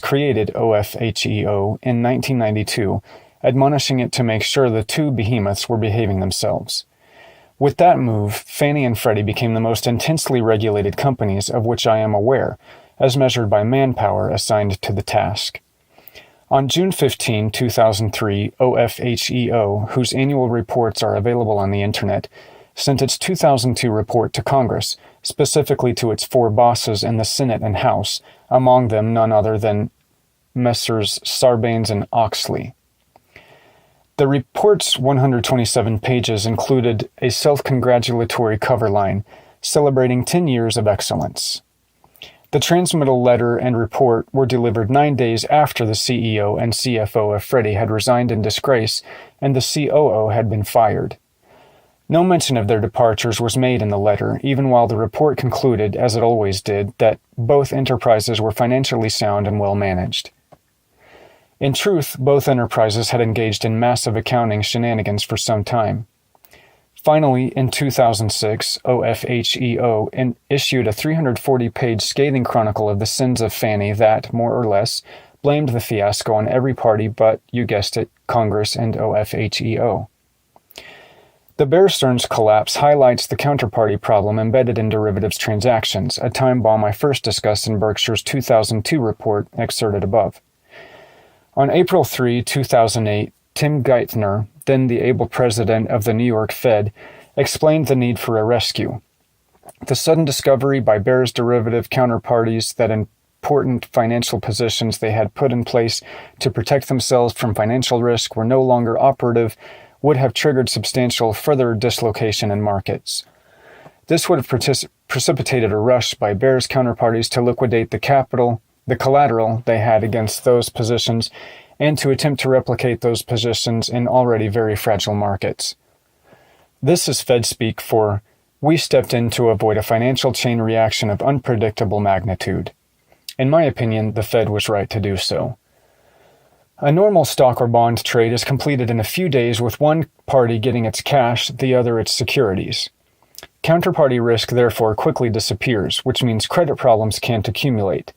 created OFHEO in 1992, admonishing it to make sure the two behemoths were behaving themselves. With that move, Fannie and Freddie became the most intensely regulated companies of which I am aware, as measured by manpower assigned to the task. On June 15, 2003, OFHEO, whose annual reports are available on the Internet, sent its 2002 report to Congress, specifically to its four bosses in the Senate and House, among them none other than Messrs. Sarbanes and Oxley. The report's 127 pages included a self-congratulatory cover line, celebrating 10 years of excellence. The transmittal letter and report were delivered 9 days after the CEO and CFO of Freddie had resigned in disgrace and the COO had been fired. No mention of their departures was made in the letter, even while the report concluded, as it always did, that both enterprises were financially sound and well managed. In truth, both enterprises had engaged in massive accounting shenanigans for some time. Finally, in 2006, OFHEO issued a 340-page scathing chronicle of the sins of Fannie that, more or less, blamed the fiasco on every party but, you guessed it, Congress and OFHEO. The Bear Stearns collapse highlights the counterparty problem embedded in derivatives transactions, a time bomb I first discussed in Berkshire's 2002 report excerpted above. On April 3, 2008, Tim Geithner, then the able president of the New York Fed, explained the need for a rescue. The sudden discovery by Bear's derivative counterparties that important financial positions they had put in place to protect themselves from financial risk were no longer operative would have triggered substantial further dislocation in markets. This would have precipitated a rush by Bear's counterparties to liquidate the collateral they had against those positions, and to attempt to replicate those positions in already very fragile markets. This is Fed speak for, we stepped in to avoid a financial chain reaction of unpredictable magnitude. In my opinion, the Fed was right to do so. A normal stock or bond trade is completed in a few days with one party getting its cash, the other its securities. Counterparty risk therefore quickly disappears, which means credit problems can't accumulate.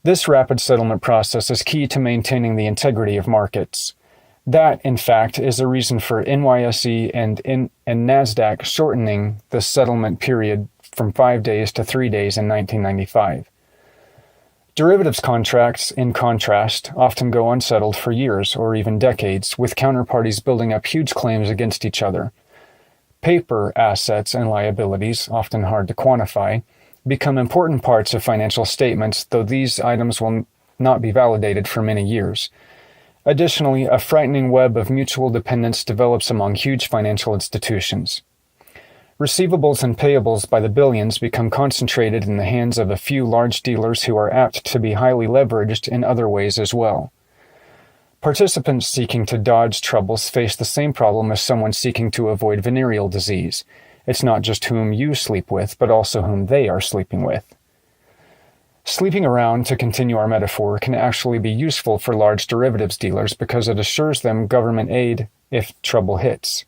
This rapid settlement process is key to maintaining the integrity of markets. That, in fact, is a reason for NYSE and NASDAQ shortening the settlement period from 5 days to 3 days in 1995. Derivatives contracts, in contrast, often go unsettled for years or even decades, with counterparties building up huge claims against each other. Paper assets and liabilities, often hard to quantify, become important parts of financial statements, though these items will not be validated for many years. Additionally, a frightening web of mutual dependence develops among huge financial institutions. Receivables and payables by the billions become concentrated in the hands of a few large dealers who are apt to be highly leveraged in other ways as well. Participants seeking to dodge troubles face the same problem as someone seeking to avoid venereal disease. It's not just whom you sleep with, but also whom they are sleeping with. Sleeping around, to continue our metaphor, can actually be useful for large derivatives dealers because it assures them government aid if trouble hits.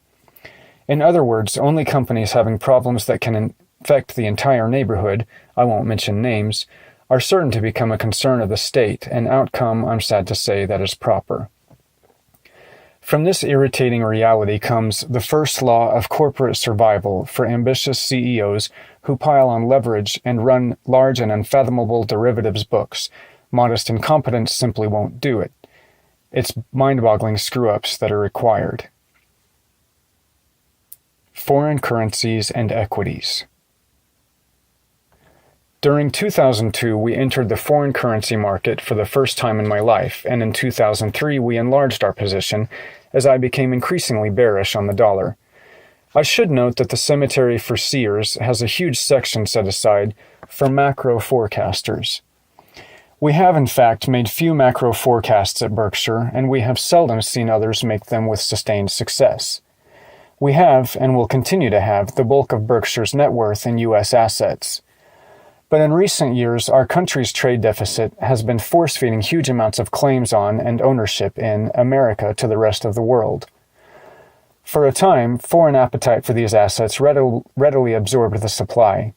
In other words, only companies having problems that can infect the entire neighborhood, I won't mention names, are certain to become a concern of the state, an outcome, I'm sad to say, that is proper. From this irritating reality comes the first law of corporate survival for ambitious CEOs who pile on leverage and run large and unfathomable derivatives books. Modest incompetence simply won't do it. It's mind-boggling screw-ups that are required. Foreign currencies and equities. During 2002, we entered the foreign currency market for the first time in my life, and in 2003 we enlarged our position as I became increasingly bearish on the dollar. I should note that the Cemetery for Seers has a huge section set aside for macro forecasters. We have, in fact, made few macro forecasts at Berkshire, and we have seldom seen others make them with sustained success. We have, and will continue to have, the bulk of Berkshire's net worth in U.S. assets. But in recent years, our country's trade deficit has been force-feeding huge amounts of claims on and ownership in America to the rest of the world. For a time, foreign appetite for these assets readily absorbed the supply.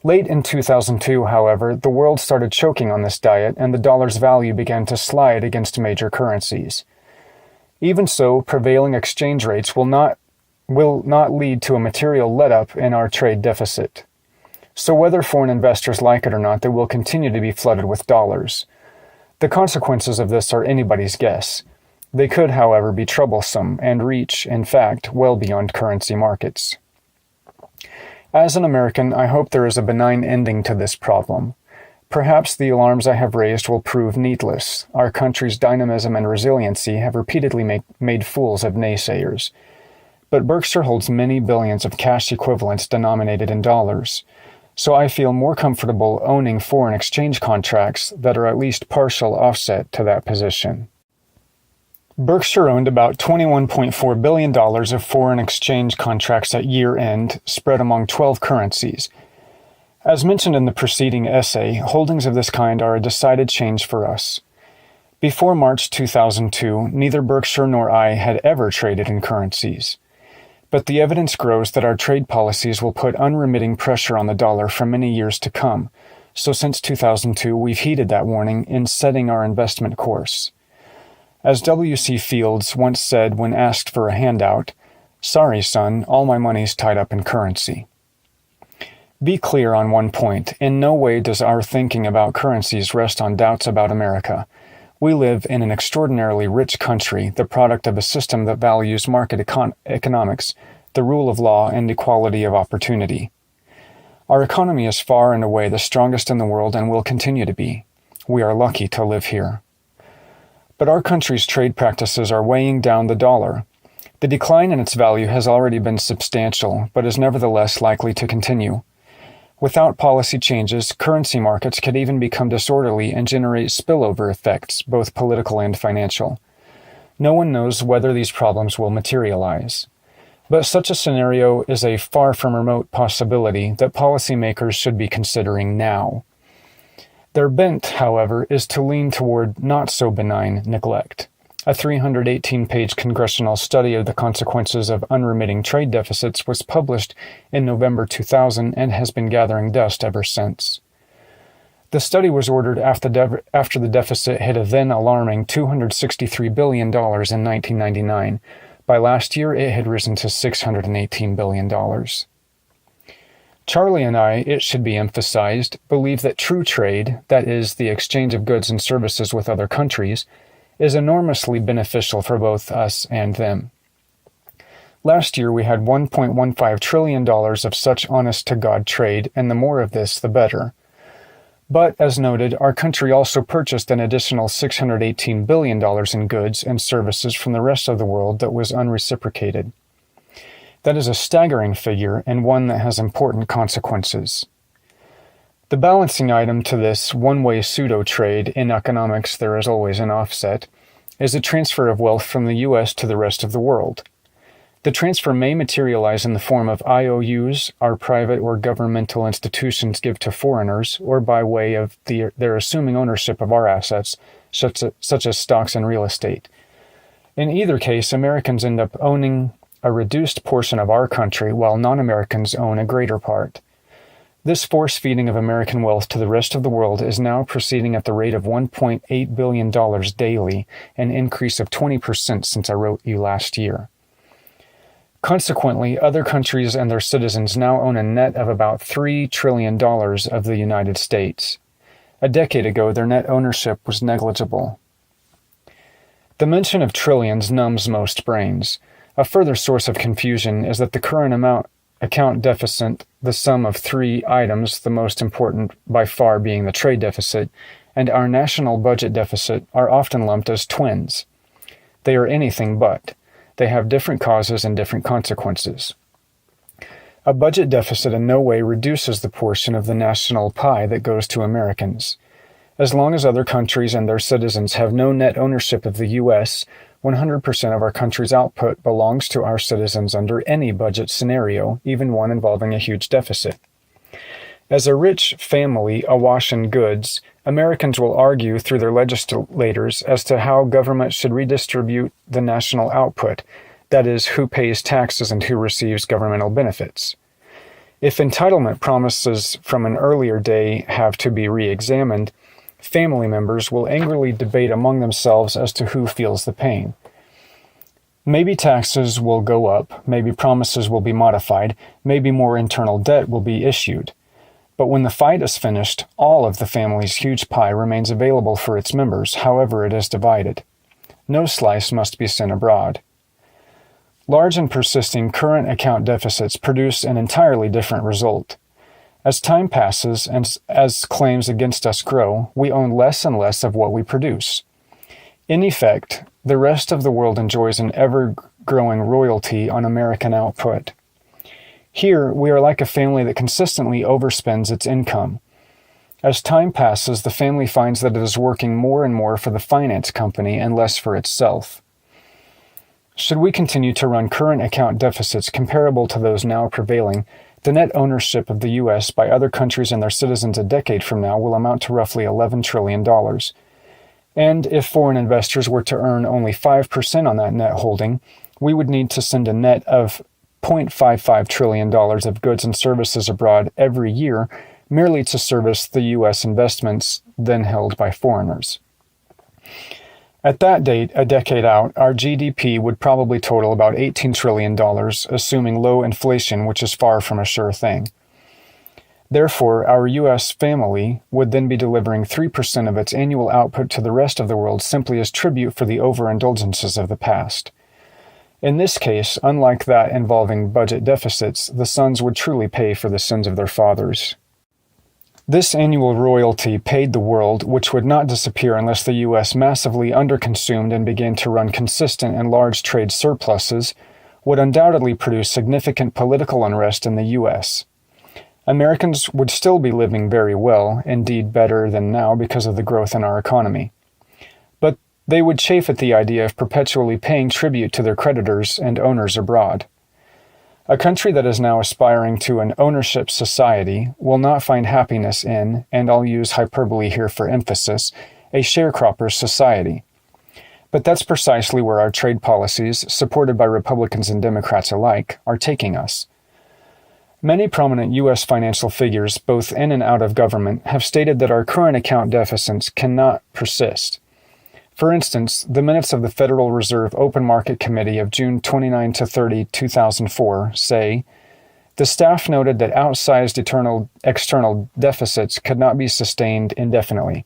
Late in 2002, however, the world started choking on this diet and the dollar's value began to slide against major currencies. Even so, prevailing exchange rates will not lead to a material let-up in our trade deficit. So whether foreign investors like it or not, they will continue to be flooded with dollars. The consequences of this are anybody's guess. They could, however, be troublesome and reach, in fact, well beyond currency markets. As an American, I hope there is a benign ending to this problem. Perhaps the alarms I have raised will prove needless. Our country's dynamism and resiliency have repeatedly made fools of naysayers. But Berkshire holds many billions of cash equivalents denominated in dollars, so I feel more comfortable owning foreign exchange contracts that are at least partial offset to that position. Berkshire owned about $21.4 billion of foreign exchange contracts at year-end, spread among 12 currencies. As mentioned in the preceding essay, holdings of this kind are a decided change for us. Before March 2002, neither Berkshire nor I had ever traded in currencies. But the evidence grows that our trade policies will put unremitting pressure on the dollar for many years to come, so since 2002 we've heeded that warning in setting our investment course. As W.C. Fields once said when asked for a handout, "Sorry, son, all my money's tied up in currency." Be clear on one point, in no way does our thinking about currencies rest on doubts about America. We live in an extraordinarily rich country, the product of a system that values market economics, the rule of law, and equality of opportunity. Our economy is far and away the strongest in the world and will continue to be. We are lucky to live here. But our country's trade practices are weighing down the dollar. The decline in its value has already been substantial, but is nevertheless likely to continue. Without policy changes, currency markets could even become disorderly and generate spillover effects, both political and financial. No one knows whether these problems will materialize. But such a scenario is a far from remote possibility that policymakers should be considering now. Their bent, however, is to lean toward not-so-benign neglect. A 318-page congressional study of the consequences of unremitting trade deficits was published in November 2000 and has been gathering dust ever since. The study was ordered after the deficit hit a then alarming $263 billion in 1999. By last year, it had risen to $618 billion. Charlie and I, it should be emphasized, believe that true trade, that is, the exchange of goods and services with other countries, is enormously beneficial for both us and them. Last year we had $1.15 trillion of such honest-to-God trade, and the more of this, the better. But, as noted, our country also purchased an additional $618 billion in goods and services from the rest of the world that was unreciprocated. That is a staggering figure, and one that has important consequences. The balancing item to this one-way pseudo-trade, in economics there is always an offset, is a transfer of wealth from the U.S. to the rest of the world. The transfer may materialize in the form of IOUs our private or governmental institutions give to foreigners, or by way of their assuming ownership of our assets, such as stocks and real estate. In either case, Americans end up owning a reduced portion of our country, while non-Americans own a greater part. This force-feeding of American wealth to the rest of the world is now proceeding at the rate of $1.8 billion daily, an increase of 20% since I wrote you last year. Consequently, other countries and their citizens now own a net of about $3 trillion of the United States. A decade ago, their net ownership was negligible. The mention of trillions numbs most brains. A further source of confusion is that the current account deficit, the sum of three items, the most important by far being the trade deficit, and our national budget deficit are often lumped as twins. They are anything but. They have different causes and different consequences. A budget deficit in no way reduces the portion of the national pie that goes to Americans. As long as other countries and their citizens have no net ownership of the U.S., 100% of our country's output belongs to our citizens under any budget scenario, even one involving a huge deficit. As a rich family awash in goods, Americans will argue through their legislators as to how government should redistribute the national output, that is, who pays taxes and who receives governmental benefits. If entitlement promises from an earlier day have to be re-examined, family members will angrily debate among themselves as to who feels the pain. Maybe taxes will go up, maybe promises will be modified, maybe more internal debt will be issued. But when the fight is finished, all of the family's huge pie remains available for its members, however it is divided. No slice must be sent abroad. Large and persisting current account deficits produce an entirely different result. As time passes and as claims against us grow, we own less and less of what we produce. In effect, the rest of the world enjoys an ever-growing royalty on American output. Here, we are like a family that consistently overspends its income. As time passes, the family finds that it is working more and more for the finance company and less for itself. Should we continue to run current account deficits comparable to those now prevailing, the net ownership of the U.S. by other countries and their citizens a decade from now will amount to roughly $11 trillion. And if foreign investors were to earn only 5% on that net holding, we would need to send a net of $0.55 trillion of goods and services abroad every year merely to service the U.S. investments then held by foreigners. At that date, a decade out, our GDP would probably total about $18 trillion, assuming low inflation, which is far from a sure thing. Therefore, our U.S. family would then be delivering 3% of its annual output to the rest of the world simply as tribute for the overindulgences of the past. In this case, unlike that involving budget deficits, the sons would truly pay for the sins of their fathers. This annual royalty paid the world, which would not disappear unless the U.S. massively underconsumed and began to run consistent and large trade surpluses, would undoubtedly produce significant political unrest in the U.S. Americans would still be living very well, indeed better than now because of the growth in our economy. But they would chafe at the idea of perpetually paying tribute to their creditors and owners abroad. A country that is now aspiring to an ownership society will not find happiness in, and I'll use hyperbole here for emphasis, a sharecropper's society. But that's precisely where our trade policies, supported by Republicans and Democrats alike, are taking us. Many prominent U.S. financial figures, both in and out of government, have stated that our current account deficits cannot persist. For instance, the minutes of the Federal Reserve Open Market Committee of June 29-30, 2004 say, "The staff noted that outsized external deficits could not be sustained indefinitely.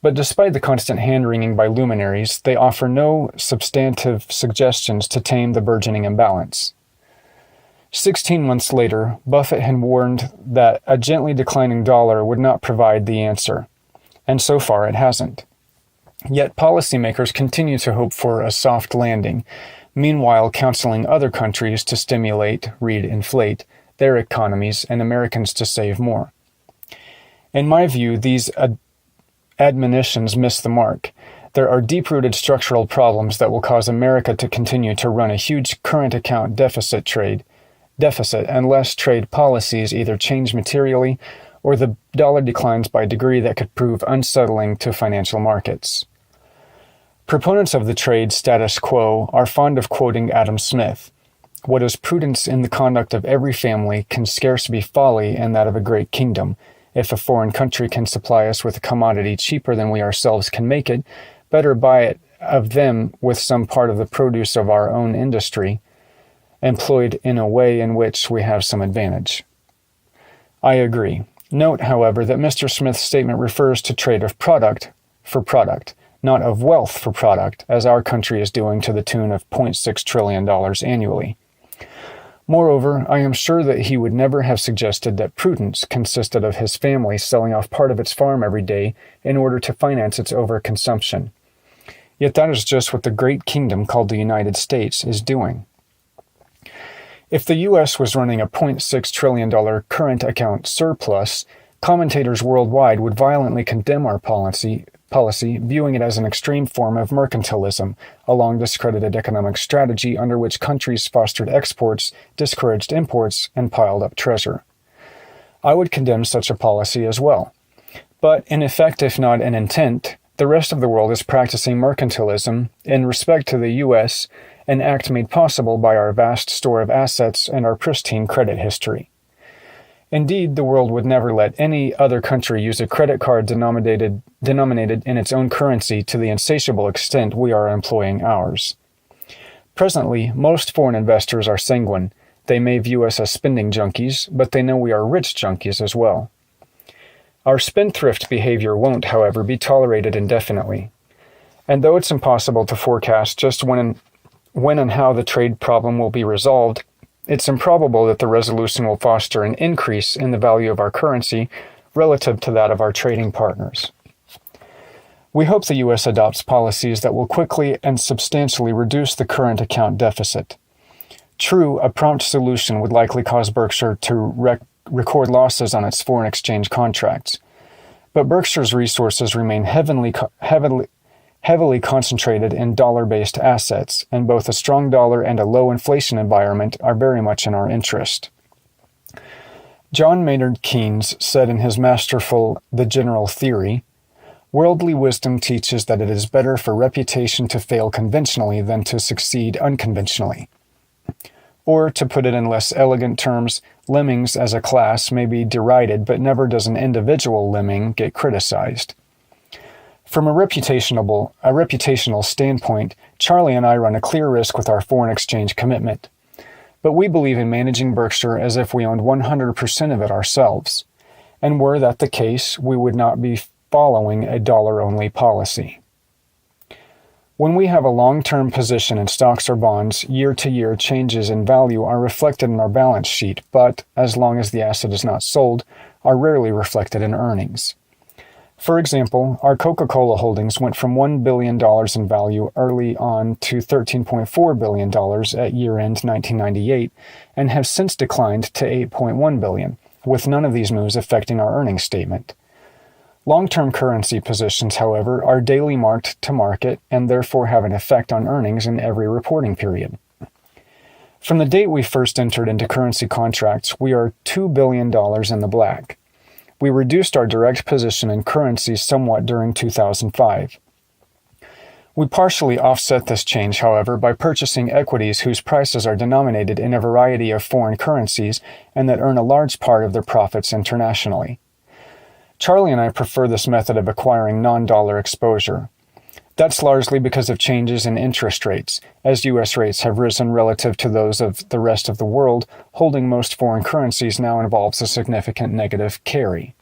But despite the constant hand-wringing by luminaries, they offer no substantive suggestions to tame the burgeoning imbalance." 16 months later, Buffett had warned that a gently declining dollar would not provide the answer, and so far it hasn't. Yet policymakers continue to hope for a soft landing, meanwhile counseling other countries to stimulate, read inflate, their economies and Americans to save more. In my view, these admonitions miss the mark. There are deep-rooted structural problems that will cause America to continue to run a huge current account deficit unless trade policies either change materially or the dollar declines by a degree that could prove unsettling to financial markets. Proponents of the trade status quo are fond of quoting Adam Smith. "What is prudence in the conduct of every family can scarce be folly in that of a great kingdom. If a foreign country can supply us with a commodity cheaper than we ourselves can make it, better buy it of them with some part of the produce of our own industry, employed in a way in which we have some advantage." I agree. Note, however, that Mr. Smith's statement refers to trade of product for product, not of wealth for product, as our country is doing to the tune of $0.6 trillion annually. Moreover, I am sure that he would never have suggested that prudence consisted of his family selling off part of its farm every day in order to finance its overconsumption. Yet that is just what the great kingdom called the United States is doing. If the U.S. was running a $0.6 trillion current account surplus, commentators worldwide would violently condemn our policy, viewing it as an extreme form of mercantilism, a long discredited economic strategy under which countries fostered exports, discouraged imports, and piled up treasure. I would condemn such a policy as well. But in effect, if not in intent, the rest of the world is practicing mercantilism in respect to the U.S., an act made possible by our vast store of assets and our pristine credit history. Indeed, the world would never let any other country use a credit card denominated in its own currency to the insatiable extent we are employing ours. Presently, most foreign investors are sanguine. They may view us as spending junkies, but they know we are rich junkies as well. Our spendthrift behavior won't, however, be tolerated indefinitely. And though it's impossible to forecast just when and how the trade problem will be resolved, it's improbable that the resolution will foster an increase in the value of our currency relative to that of our trading partners. We hope the U.S. adopts policies that will quickly and substantially reduce the current account deficit. True, a prompt solution would likely cause Berkshire to record losses on its foreign exchange contracts. But Berkshire's resources remain heavily concentrated in dollar-based assets, and both a strong dollar and a low inflation environment are very much in our interest. John Maynard Keynes said in his masterful The General Theory, "Worldly wisdom teaches that it is better for reputation to fail conventionally than to succeed unconventionally." Or, to put it in less elegant terms, lemmings as a class may be derided, but never does an individual lemming get criticized. From a reputational standpoint, Charlie and I run a clear risk with our foreign exchange commitment. But we believe in managing Berkshire as if we owned 100% of it ourselves. And were that the case, we would not be following a dollar-only policy. When we have a long-term position in stocks or bonds, year-to-year changes in value are reflected in our balance sheet, but, as long as the asset is not sold, are rarely reflected in earnings. For example, our Coca-Cola holdings went from $1 billion in value early on to $13.4 billion at year-end 1998, and have since declined to $8.1 billion, with none of these moves affecting our earnings statement. Long-term currency positions, however, are daily marked to market and therefore have an effect on earnings in every reporting period. From the date we first entered into currency contracts, we are $2 billion in the black. We reduced our direct position in currencies somewhat during 2005. We partially offset this change, however, by purchasing equities whose prices are denominated in a variety of foreign currencies and that earn a large part of their profits internationally. Charlie and I prefer this method of acquiring non-dollar exposure. That's largely because of changes in interest rates. As U.S. rates have risen relative to those of the rest of the world, holding most foreign currencies now involves a significant negative carry.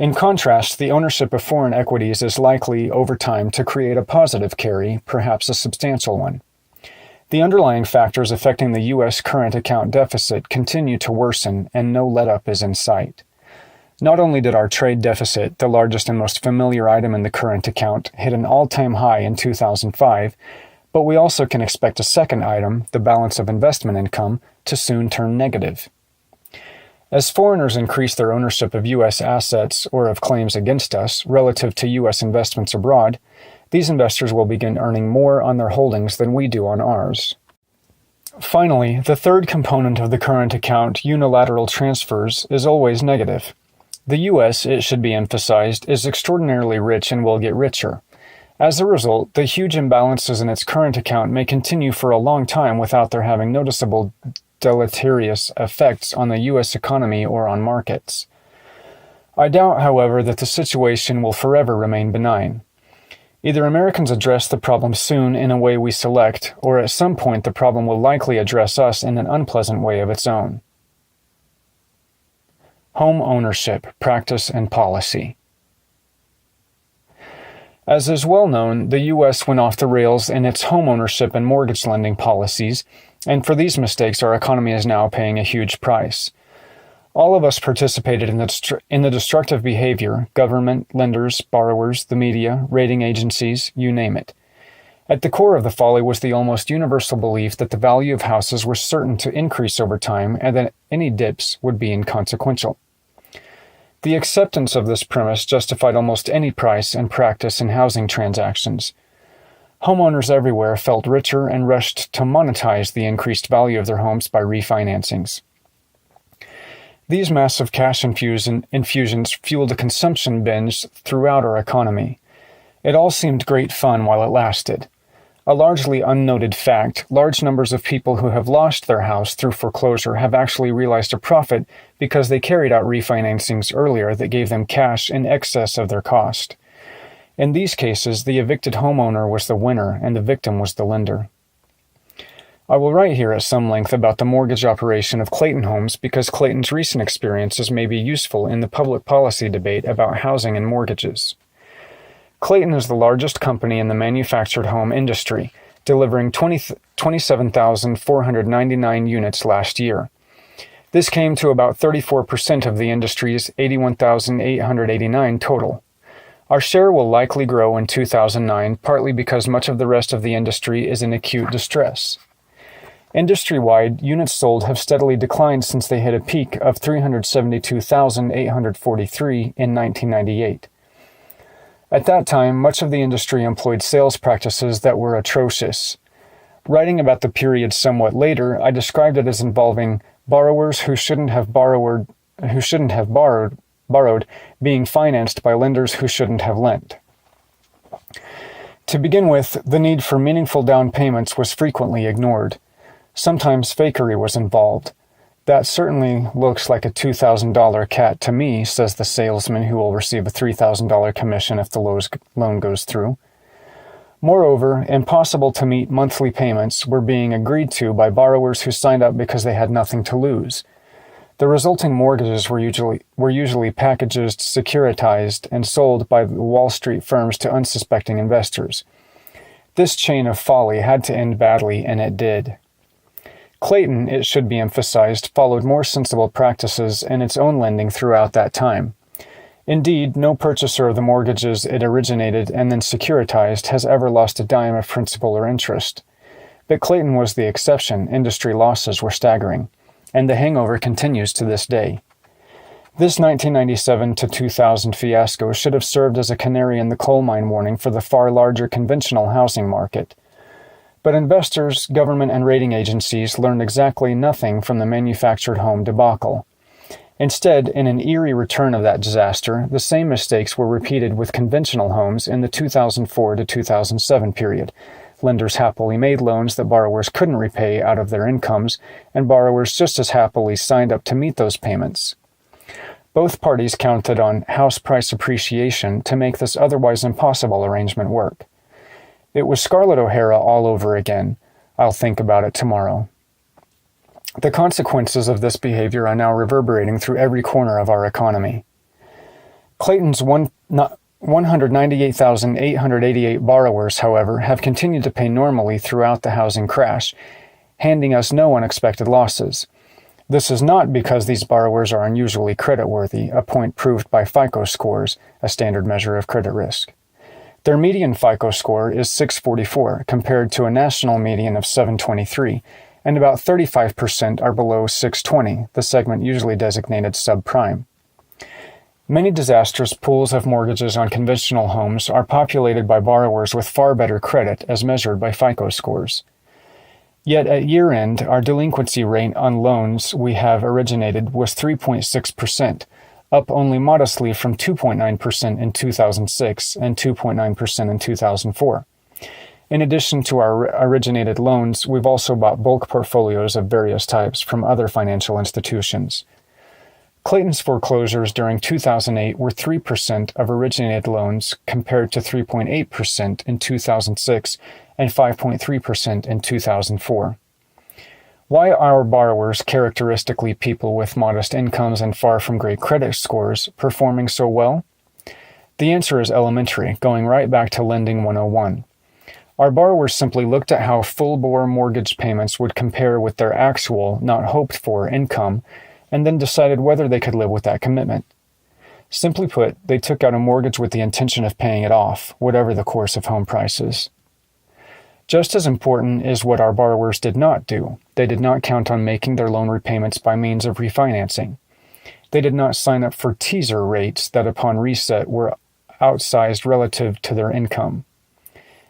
In contrast, the ownership of foreign equities is likely, over time, to create a positive carry, perhaps a substantial one. The underlying factors affecting the U.S. current account deficit continue to worsen, and no let-up is in sight. Not only did our trade deficit, the largest and most familiar item in the current account, hit an all-time high in 2005, but we also can expect a second item, the balance of investment income, to soon turn negative. As foreigners increase their ownership of U.S. assets or of claims against us relative to U.S. investments abroad, these investors will begin earning more on their holdings than we do on ours. Finally, the third component of the current account, unilateral transfers, is always negative. The U.S., it should be emphasized, is extraordinarily rich and will get richer. As a result, the huge imbalances in its current account may continue for a long time without there having noticeable deleterious effects on the U.S. economy or on markets. I doubt, however, that the situation will forever remain benign. Either Americans address the problem soon in a way we select, or at some point the problem will likely address us in an unpleasant way of its own. Home ownership, practice, and policy. As is well known, the U.S. went off the rails in its home ownership and mortgage lending policies, and for these mistakes our economy is now paying a huge price. All of us participated in the destructive behavior: government, lenders, borrowers, the media, rating agencies, you name it. At the core of the folly was the almost universal belief that the value of houses was certain to increase over time and that any dips would be inconsequential. The acceptance of this premise justified almost any price and practice in housing transactions. Homeowners everywhere felt richer and rushed to monetize the increased value of their homes by refinancings. These massive cash infusions fueled a consumption binge throughout our economy. It all seemed great fun while it lasted. A largely unnoted fact, large numbers of people who have lost their house through foreclosure have actually realized a profit because they carried out refinancings earlier that gave them cash in excess of their cost. In these cases, the evicted homeowner was the winner and the victim was the lender. I will write here at some length about the mortgage operation of Clayton Homes because Clayton's recent experiences may be useful in the public policy debate about housing and mortgages. Clayton is the largest company in the manufactured home industry, delivering 27,499 units last year. This came to about 34% of the industry's 81,889 total. Our share will likely grow in 2009, partly because much of the rest of the industry is in acute distress. Industry-wide, units sold have steadily declined since they hit a peak of 372,843 in 1998. At that time, much of the industry employed sales practices that were atrocious. Writing about the period somewhat later, I described it as involving borrowers who shouldn't have borrowed being financed by lenders who shouldn't have lent. To begin with, the need for meaningful down payments was frequently ignored. Sometimes fakery was involved. That certainly looks like a $2,000 cat to me, says the salesman who will receive a $3,000 commission if the loan goes through. Moreover, impossible to meet monthly payments were being agreed to by borrowers who signed up because they had nothing to lose. The resulting mortgages were usually packaged, securitized, and sold by the Wall Street firms to unsuspecting investors. This chain of folly had to end badly, and it did. Clayton, it should be emphasized, followed more sensible practices in its own lending throughout that time. Indeed, no purchaser of the mortgages it originated and then securitized has ever lost a dime of principal or interest. But Clayton was the exception. Industry losses were staggering, and the hangover continues to this day. This 1997 to 2000 fiasco should have served as a canary in the coal mine warning for the far larger conventional housing market. But investors, government, and rating agencies learned exactly nothing from the manufactured home debacle. Instead, in an eerie return of that disaster, the same mistakes were repeated with conventional homes in the 2004 to 2007 period. Lenders happily made loans that borrowers couldn't repay out of their incomes, and borrowers just as happily signed up to meet those payments. Both parties counted on house price appreciation to make this otherwise impossible arrangement work. It was Scarlett O'Hara all over again. I'll think about it tomorrow. The consequences of this behavior are now reverberating through every corner of our economy. Clayton's 198,888 borrowers, however, have continued to pay normally throughout the housing crash, handing us no unexpected losses. This is not because these borrowers are unusually creditworthy, a point proved by FICO scores, a standard measure of credit risk. Their median FICO score is 644, compared to a national median of 723, and about 35% are below 620, the segment usually designated subprime. Many disastrous pools of mortgages on conventional homes are populated by borrowers with far better credit as measured by FICO scores. Yet at year-end, our delinquency rate on loans we have originated was 3.6%, up only modestly from 2.9% in 2006 and 2.9% in 2004. In addition to our originated loans, we've also bought bulk portfolios of various types from other financial institutions. Clayton's foreclosures during 2008 were 3% of originated loans compared to 3.8% in 2006 and 5.3% in 2004. Why are our borrowers, characteristically people with modest incomes and far from great credit scores, performing so well? The answer is elementary, going right back to Lending 101. Our borrowers simply looked at how full-bore mortgage payments would compare with their actual, not hoped-for, income, and then decided whether they could live with that commitment. Simply put, they took out a mortgage with the intention of paying it off, whatever the course of home prices. Just as important is what our borrowers did not do. They did not count on making their loan repayments by means of refinancing. They did not sign up for teaser rates that upon reset were outsized relative to their income.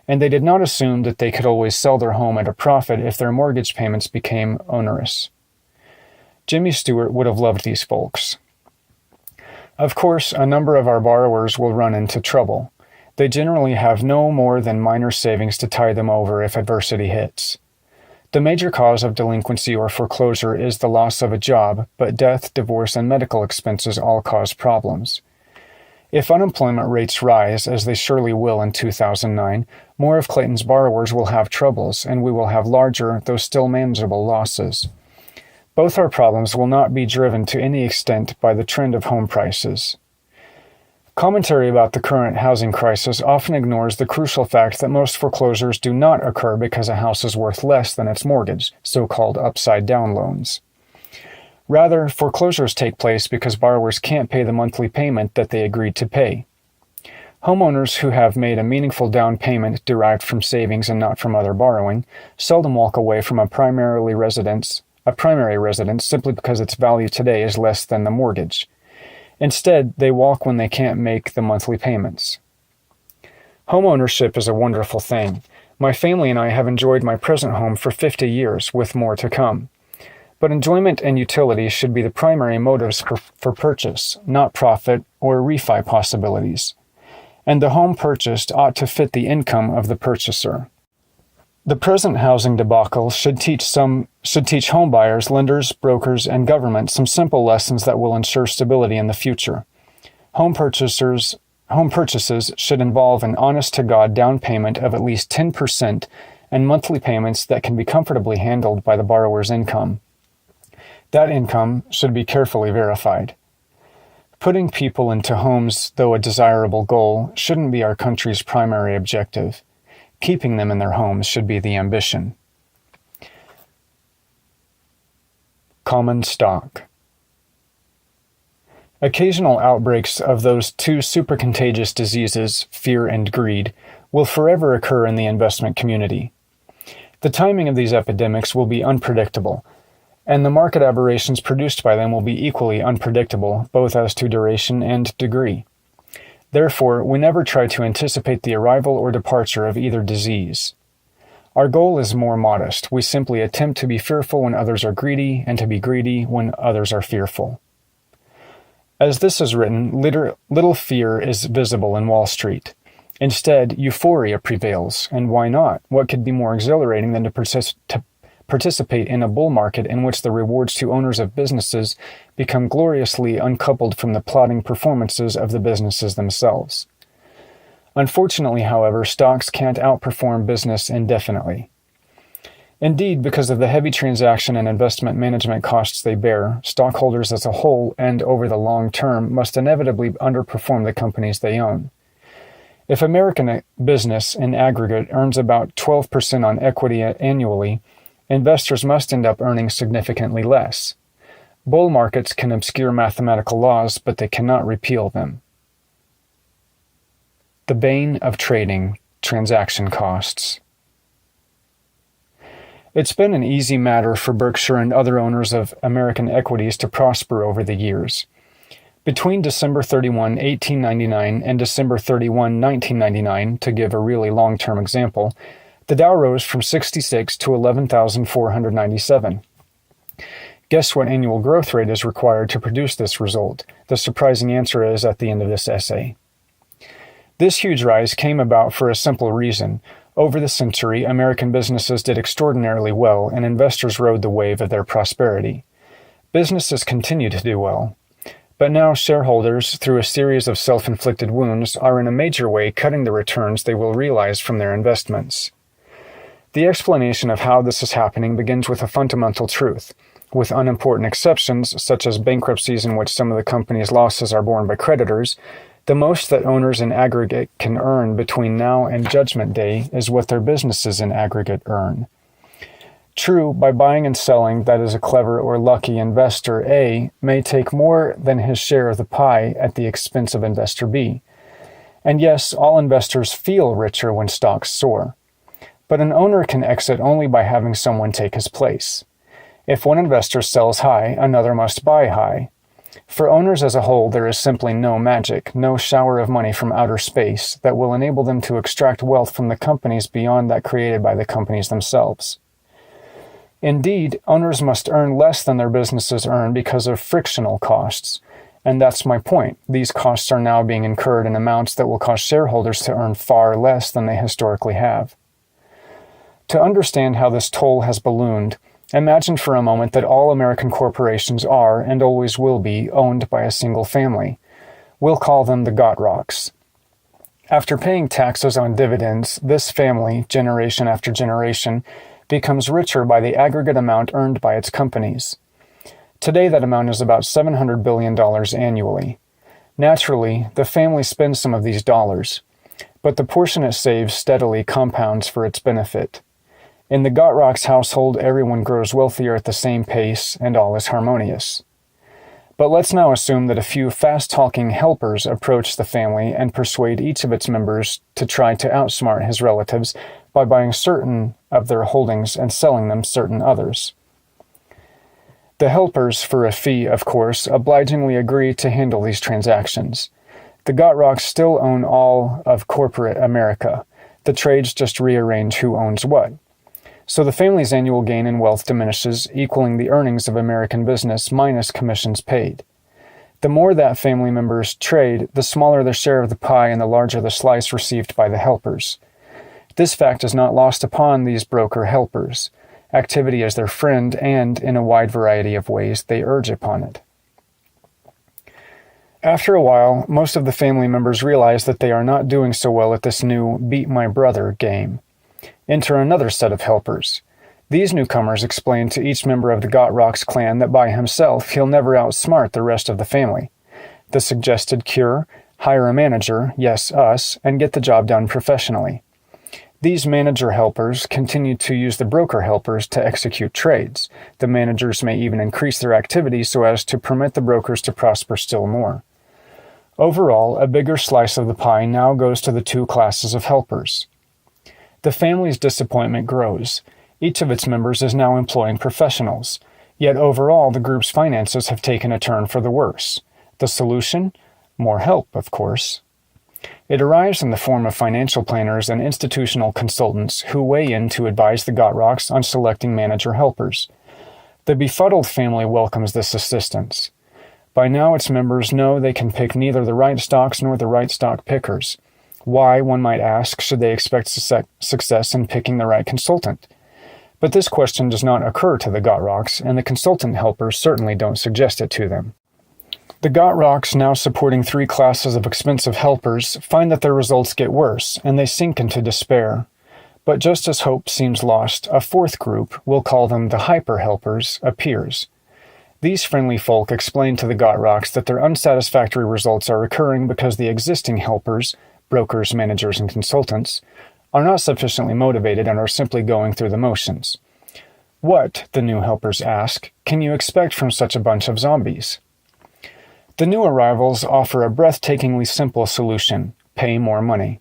And they did not assume that they could always sell their home at a profit if their mortgage payments became onerous. Jimmy Stewart would have loved these folks. Of course, a number of our borrowers will run into trouble. They generally have no more than minor savings to tide them over if adversity hits. The major cause of delinquency or foreclosure is the loss of a job, but death, divorce, and medical expenses all cause problems. If unemployment rates rise, as they surely will in 2009, more of Clayton's borrowers will have troubles, and we will have larger, though still manageable, losses. Both our problems will not be driven to any extent by the trend of home prices. Commentary about the current housing crisis often ignores the crucial fact that most foreclosures do not occur because a house is worth less than its mortgage, so-called upside-down loans. Rather, foreclosures take place because borrowers can't pay the monthly payment that they agreed to pay. Homeowners who have made a meaningful down payment derived from savings and not from other borrowing seldom walk away from a primary residence simply because its value today is less than the mortgage. Instead, they walk when they can't make the monthly payments. Home ownership is a wonderful thing. My family and I have enjoyed my present home for 50 years, with more to come. But enjoyment and utility should be the primary motives for purchase, not profit or refi possibilities. And the home purchased ought to fit the income of the purchaser. The present housing debacle should teach home buyers, lenders, brokers, and government some simple lessons that will ensure stability in the future. Home purchases should involve an honest-to-God down payment of at least 10% and monthly payments that can be comfortably handled by the borrower's income. That income should be carefully verified. Putting people into homes, though a desirable goal, shouldn't be our country's primary objective. Keeping them in their homes should be the ambition. Common stock. Occasional outbreaks of those two super-contagious diseases, fear and greed, will forever occur in the investment community. The timing of these epidemics will be unpredictable, and the market aberrations produced by them will be equally unpredictable, both as to duration and degree. Therefore, we never try to anticipate the arrival or departure of either disease. Our goal is more modest. We simply attempt to be fearful when others are greedy, and to be greedy when others are fearful. As this is written, little fear is visible in Wall Street. Instead, euphoria prevails, and why not? What could be more exhilarating than to participate in a bull market in which the rewards to owners of businesses become gloriously uncoupled from the plodding performances of the businesses themselves? Unfortunately, however, stocks can't outperform business indefinitely. Indeed, because of the heavy transaction and investment management costs they bear, stockholders as a whole and over the long term must inevitably underperform the companies they own. If American business in aggregate earns about 12% on equity annually, investors must end up earning significantly less. Bull markets can obscure mathematical laws, but they cannot repeal them. The bane of trading, transaction costs. It's been an easy matter for Berkshire and other owners of American equities to prosper over the years. Between December 31, 1899 and December 31, 1999, to give a really long-term example, the Dow rose from 66 to 11,497. Guess what annual growth rate is required to produce this result? The surprising answer is at the end of this essay. This huge rise came about for a simple reason. Over the century, American businesses did extraordinarily well, and investors rode the wave of their prosperity. Businesses continue to do well. But now shareholders, through a series of self-inflicted wounds, are in a major way cutting the returns they will realize from their investments. The explanation of how this is happening begins with a fundamental truth. With unimportant exceptions, such as bankruptcies in which some of the company's losses are borne by creditors, the most that owners in aggregate can earn between now and Judgment Day is what their businesses in aggregate earn. True, by buying and selling, that is, a clever or lucky investor A may take more than his share of the pie at the expense of investor B. And yes, all investors feel richer when stocks soar. But an owner can exit only by having someone take his place. If one investor sells high, another must buy high. For owners as a whole, there is simply no magic, no shower of money from outer space that will enable them to extract wealth from the companies beyond that created by the companies themselves. Indeed, owners must earn less than their businesses earn because of frictional costs, And that's my point. These costs are now being incurred in amounts that will cause shareholders to earn far less than they historically have. To understand how this toll has ballooned, imagine for a moment that all American corporations are, and always will be, owned by a single family. We'll call them the Gottrocks. After paying taxes on dividends, this family, generation after generation, becomes richer by the aggregate amount earned by its companies. Today that amount is about $700 billion annually. Naturally, the family spends some of these dollars, but the portion it saves steadily compounds for its benefit. In the Gottrocks household, everyone grows wealthier at the same pace, and all is harmonious. But let's now assume that a few fast-talking helpers approach the family and persuade each of its members to try to outsmart his relatives by buying certain of their holdings and selling them certain others. The helpers, for a fee, of course, obligingly agree to handle these transactions. The Gottrocks still own all of corporate America. The trades just rearrange who owns what. So the family's annual gain in wealth diminishes, equaling the earnings of American business minus commissions paid. The more that family members trade, the smaller the share of the pie and the larger the slice received by the helpers. This fact is not lost upon these broker helpers. Activity is their friend, and, in a wide variety of ways, they urge upon it. After a while, most of the family members realize that they are not doing so well at this new beat my brother game. Enter another set of helpers. These newcomers explain to each member of the Gottrocks clan that by himself he'll never outsmart the rest of the family. The suggested cure: hire a manager, yes, us, and get the job done professionally. These manager helpers continue to use the broker helpers to execute trades. The managers may even increase their activity so as to permit the brokers to prosper still more. Overall, a bigger slice of the pie now goes to the two classes of helpers. The family's disappointment grows. Each of its members is now employing professionals. Yet overall, the group's finances have taken a turn for the worse. The solution? More help, of course. It arrives in the form of financial planners and institutional consultants who weigh in to advise the Gottrocks on selecting manager helpers. The befuddled family welcomes this assistance. By now its members know they can pick neither the right stocks nor the right stock pickers. Why, one might ask, should they expect success in picking the right consultant? But this question does not occur to the Gottrocks, and the consultant helpers certainly don't suggest it to them. The Gottrocks, now supporting three classes of expensive helpers, find that their results get worse, and they sink into despair. But just as hope seems lost, a fourth group, we'll call them the hyper-helpers, appears. These friendly folk explain to the Gottrocks that their unsatisfactory results are occurring because the existing helpers, brokers, managers, and consultants, are not sufficiently motivated and are simply going through the motions. What, the new helpers ask, can you expect from such a bunch of zombies? The new arrivals offer a breathtakingly simple solution: pay more money.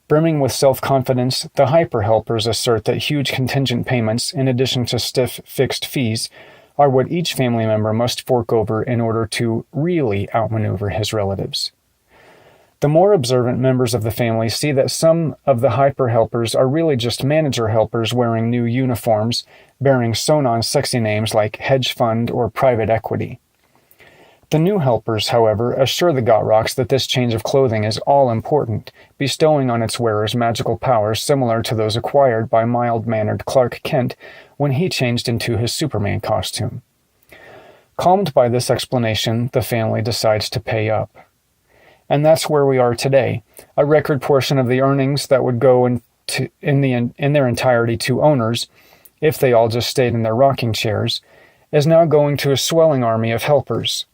Brimming with self-confidence, the hyper-helpers assert that huge contingent payments, in addition to stiff fixed fees, are what each family member must fork over in order to really outmaneuver his relatives. The more observant members of the family see that some of the hyper-helpers are really just manager helpers wearing new uniforms, bearing sewn-on sexy names like hedge fund or private equity. The new helpers, however, assure the Gottrocks that this change of clothing is all-important, bestowing on its wearers magical powers similar to those acquired by mild-mannered Clark Kent when he changed into his Superman costume. Calmed by this explanation, the family decides to pay up. And that's where we are today. A record portion of the earnings that would go in their entirety to owners, if they all just stayed in their rocking chairs, is now going to a swelling army of helpers.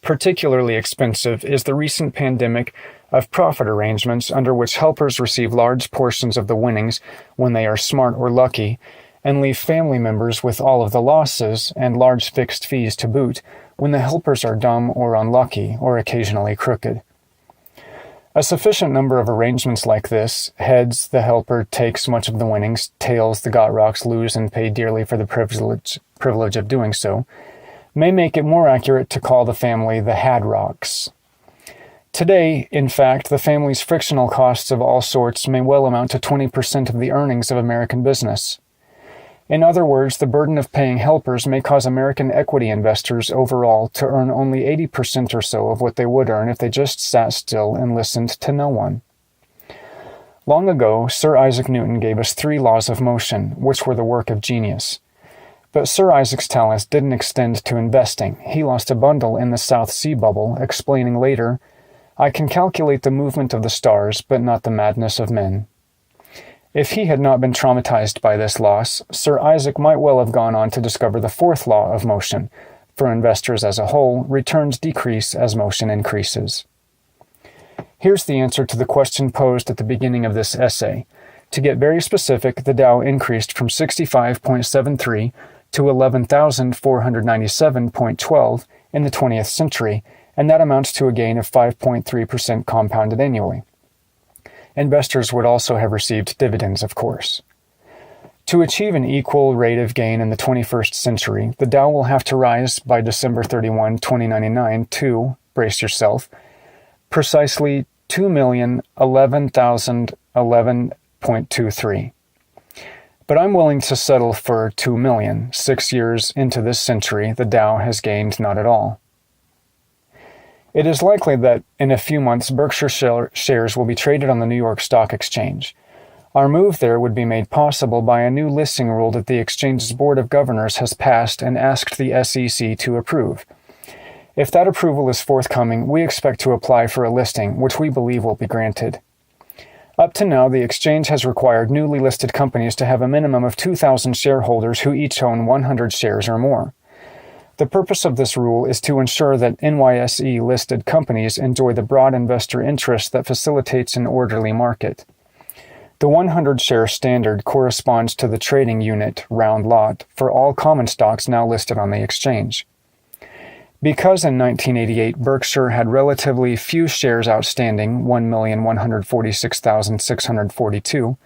Particularly expensive is the recent pandemic of profit arrangements under which helpers receive large portions of the winnings when they are smart or lucky, and leave family members with all of the losses and large fixed fees to boot when the helpers are dumb or unlucky or occasionally crooked. A sufficient number of arrangements like this, heads, the helper takes much of the winnings, tails, the Gottrocks lose and pay dearly for the privilege of doing so, may make it more accurate to call the family the Hadrocks. Today, in fact, the family's frictional costs of all sorts may well amount to 20% of the earnings of American business. In other words, the burden of paying helpers may cause American equity investors overall to earn only 80% or so of what they would earn if they just sat still and listened to no one. Long ago, Sir Isaac Newton gave us 3 laws of motion, which were the work of genius. But Sir Isaac's talents didn't extend to investing. He lost a bundle in the South Sea bubble, explaining later, "I can calculate the movement of the stars, but not the madness of men." If he had not been traumatized by this loss, Sir Isaac might well have gone on to discover the 4th law of motion. For investors as a whole, returns decrease as motion increases. Here's the answer to the question posed at the beginning of this essay. To get very specific, the Dow increased from 65.73 to 11,497.12 in the 20th century, and that amounts to a gain of 5.3% compounded annually. Investors would also have received dividends, of course. To achieve an equal rate of gain in the 21st century, the Dow will have to rise by December 31, 2099 to, brace yourself, precisely 2,011,011.23. But I'm willing to settle for 2 million. 6 years into this century, the Dow has gained not at all. It is likely that in a few months Berkshire shares will be traded on the New York Stock Exchange. Our move there would be made possible by a new listing rule that the exchange's Board of Governors has passed and asked the SEC to approve. If that approval is forthcoming, we expect to apply for a listing, which we believe will be granted. Up to now, the exchange has required newly listed companies to have a minimum of 2,000 shareholders who each own 100 shares or more. The purpose of this rule is to ensure that NYSE-listed companies enjoy the broad investor interest that facilitates an orderly market. The 100-share standard corresponds to the trading unit, round lot, for all common stocks now listed on the exchange. Because in 1988 Berkshire had relatively few shares outstanding, 1,146,642,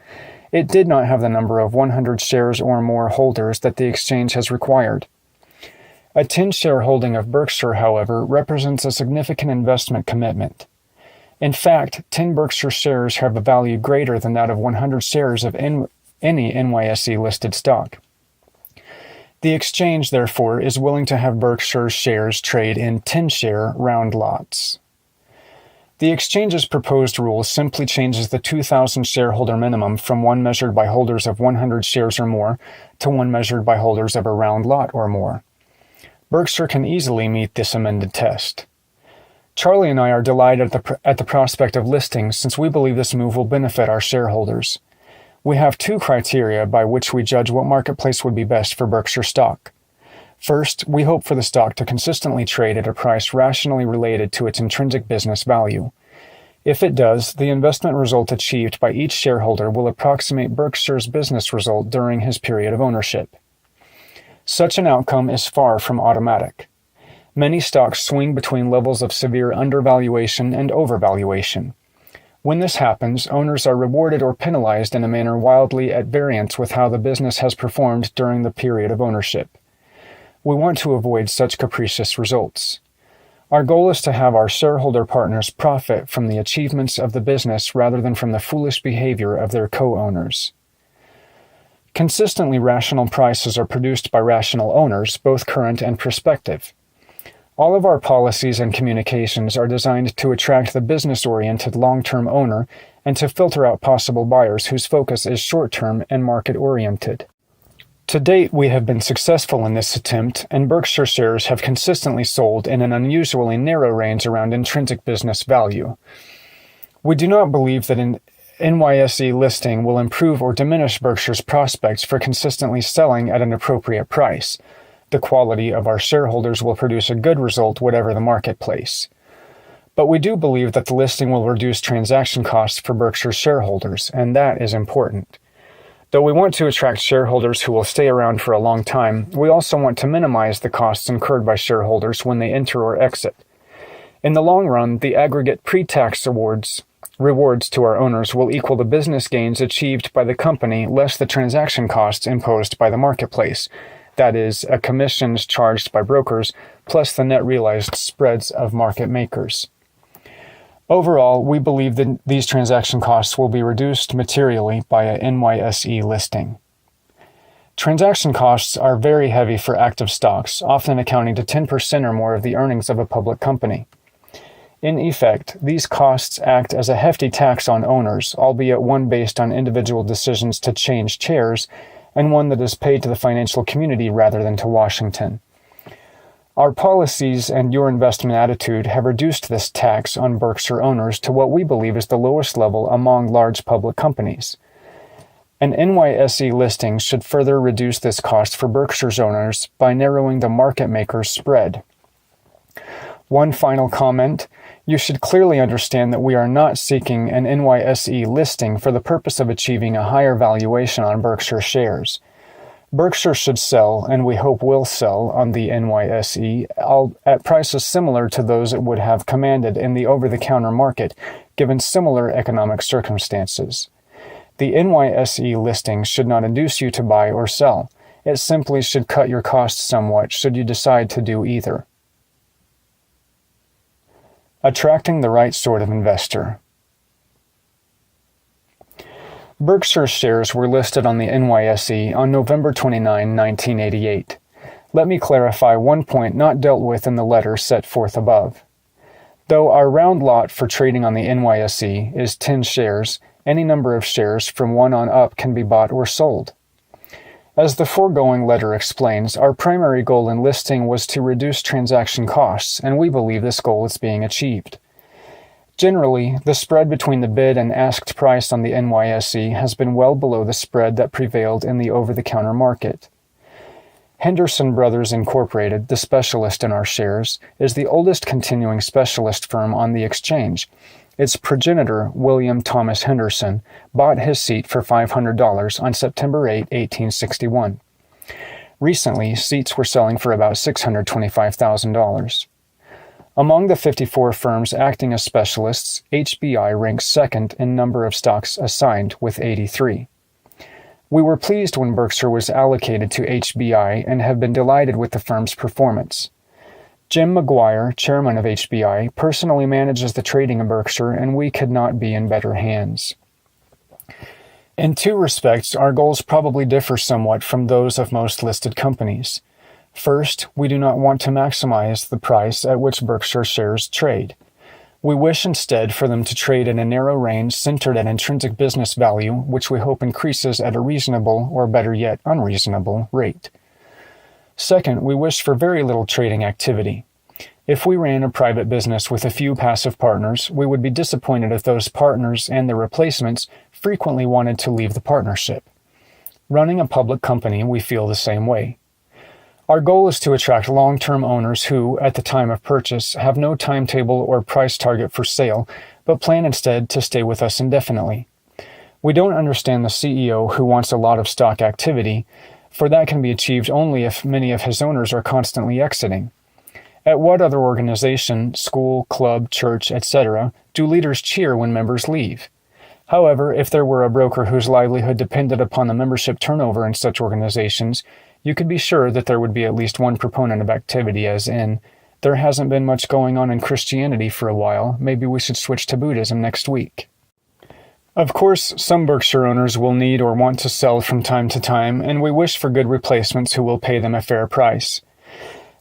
it did not have the number of 100 shares or more holders that the exchange has required. A 10-share holding of Berkshire, however, represents a significant investment commitment. In fact, 10 Berkshire shares have a value greater than that of 100 shares of any NYSE-listed stock. The exchange, therefore, is willing to have Berkshire shares trade in 10-share round lots. The exchange's proposed rule simply changes the 2,000 shareholder minimum from one measured by holders of 100 shares or more to one measured by holders of a round lot or more. Berkshire can easily meet this amended test. Charlie and I are delighted at the prospect of listing since we believe this move will benefit our shareholders. We have 2 criteria by which we judge what marketplace would be best for Berkshire stock. First, we hope for the stock to consistently trade at a price rationally related to its intrinsic business value. If it does, the investment result achieved by each shareholder will approximate Berkshire's business result during his period of ownership. Such an outcome is far from automatic. Many stocks swing between levels of severe undervaluation and overvaluation. When this happens, owners are rewarded or penalized in a manner wildly at variance with how the business has performed during the period of ownership. We want to avoid such capricious results. Our goal is to have our shareholder partners profit from the achievements of the business rather than from the foolish behavior of their co-owners. Consistently rational prices are produced by rational owners, both current and prospective. All of our policies and communications are designed to attract the business-oriented long-term owner and to filter out possible buyers whose focus is short-term and market-oriented. To date, we have been successful in this attempt, and Berkshire shares have consistently sold in an unusually narrow range around intrinsic business value. We do not believe that an NYSE listing will improve or diminish Berkshire's prospects for consistently selling at an appropriate price. The quality of our shareholders will produce a good result whatever the marketplace. But we do believe that the listing will reduce transaction costs for Berkshire shareholders, and that is important. Though we want to attract shareholders who will stay around for a long time, we also want to minimize the costs incurred by shareholders when they enter or exit. In the long run, the aggregate pre-tax rewards to our owners will equal the business gains achieved by the company less the transaction costs imposed by the marketplace. That is, commissions charged by brokers plus the net realized spreads of market makers. Overall, we believe that these transaction costs will be reduced materially by a NYSE listing. Transaction costs are very heavy for active stocks, often accounting to 10% or more of the earnings of a public company. In effect, these costs act as a hefty tax on owners, albeit one based on individual decisions to change chairs, and one that is paid to the financial community rather than to Washington. Our policies and your investment attitude have reduced this tax on Berkshire owners to what we believe is the lowest level among large public companies. An NYSE listing should further reduce this cost for Berkshire's owners by narrowing the market maker's spread. One final comment: you should clearly understand that we are not seeking an NYSE listing for the purpose of achieving a higher valuation on Berkshire shares. Berkshire should sell, and we hope will sell, on the NYSE at prices similar to those it would have commanded in the over-the-counter market, given similar economic circumstances. The NYSE listing should not induce you to buy or sell. It simply should cut your costs somewhat should you decide to do either. Attracting the right sort of investor. Berkshire shares were listed on the NYSE on November 29, 1988. Let me clarify one point not dealt with in the letter set forth above. Though our round lot for trading on the NYSE is 10 shares, any number of shares from 1 on up can be bought or sold. As the foregoing letter explains, our primary goal in listing was to reduce transaction costs, and we believe this goal is being achieved. Generally, the spread between the bid and asked price on the NYSE has been well below the spread that prevailed in the over-the-counter market. Henderson Brothers Incorporated, the specialist in our shares, is the oldest continuing specialist firm on the exchange. Its progenitor, William Thomas Henderson, bought his seat for $500 on September 8, 1861. Recently, seats were selling for about $625,000. Among the 54 firms acting as specialists, HBI ranks second in number of stocks assigned with 83. We were pleased when Berkshire was allocated to HBI and have been delighted with the firm's performance. Jim McGuire, chairman of HBI, personally manages the trading of Berkshire, and we could not be in better hands. In two respects, our goals probably differ somewhat from those of most listed companies. First, we do not want to maximize the price at which Berkshire shares trade. We wish instead for them to trade in a narrow range centered at intrinsic business value, which we hope increases at a reasonable, or better yet, unreasonable, rate. Second, we wish for very little trading activity. If we ran a private business with a few passive partners, we would be disappointed if those partners and their replacements frequently wanted to leave the partnership. Running a public company, we feel the same way. Our goal is to attract long-term owners who, at the time of purchase, have no timetable or price target for sale, but plan instead to stay with us indefinitely. We don't understand the CEO who wants a lot of stock activity, for that can be achieved only if many of his owners are constantly exiting. At what other organization, school, club, church, etc., do leaders cheer when members leave? However, if there were a broker whose livelihood depended upon the membership turnover in such organizations, you could be sure that there would be at least one proponent of activity, as in, "There hasn't been much going on in Christianity for a while, maybe we should switch to Buddhism next week." Of course, some Berkshire owners will need or want to sell from time to time, and we wish for good replacements who will pay them a fair price.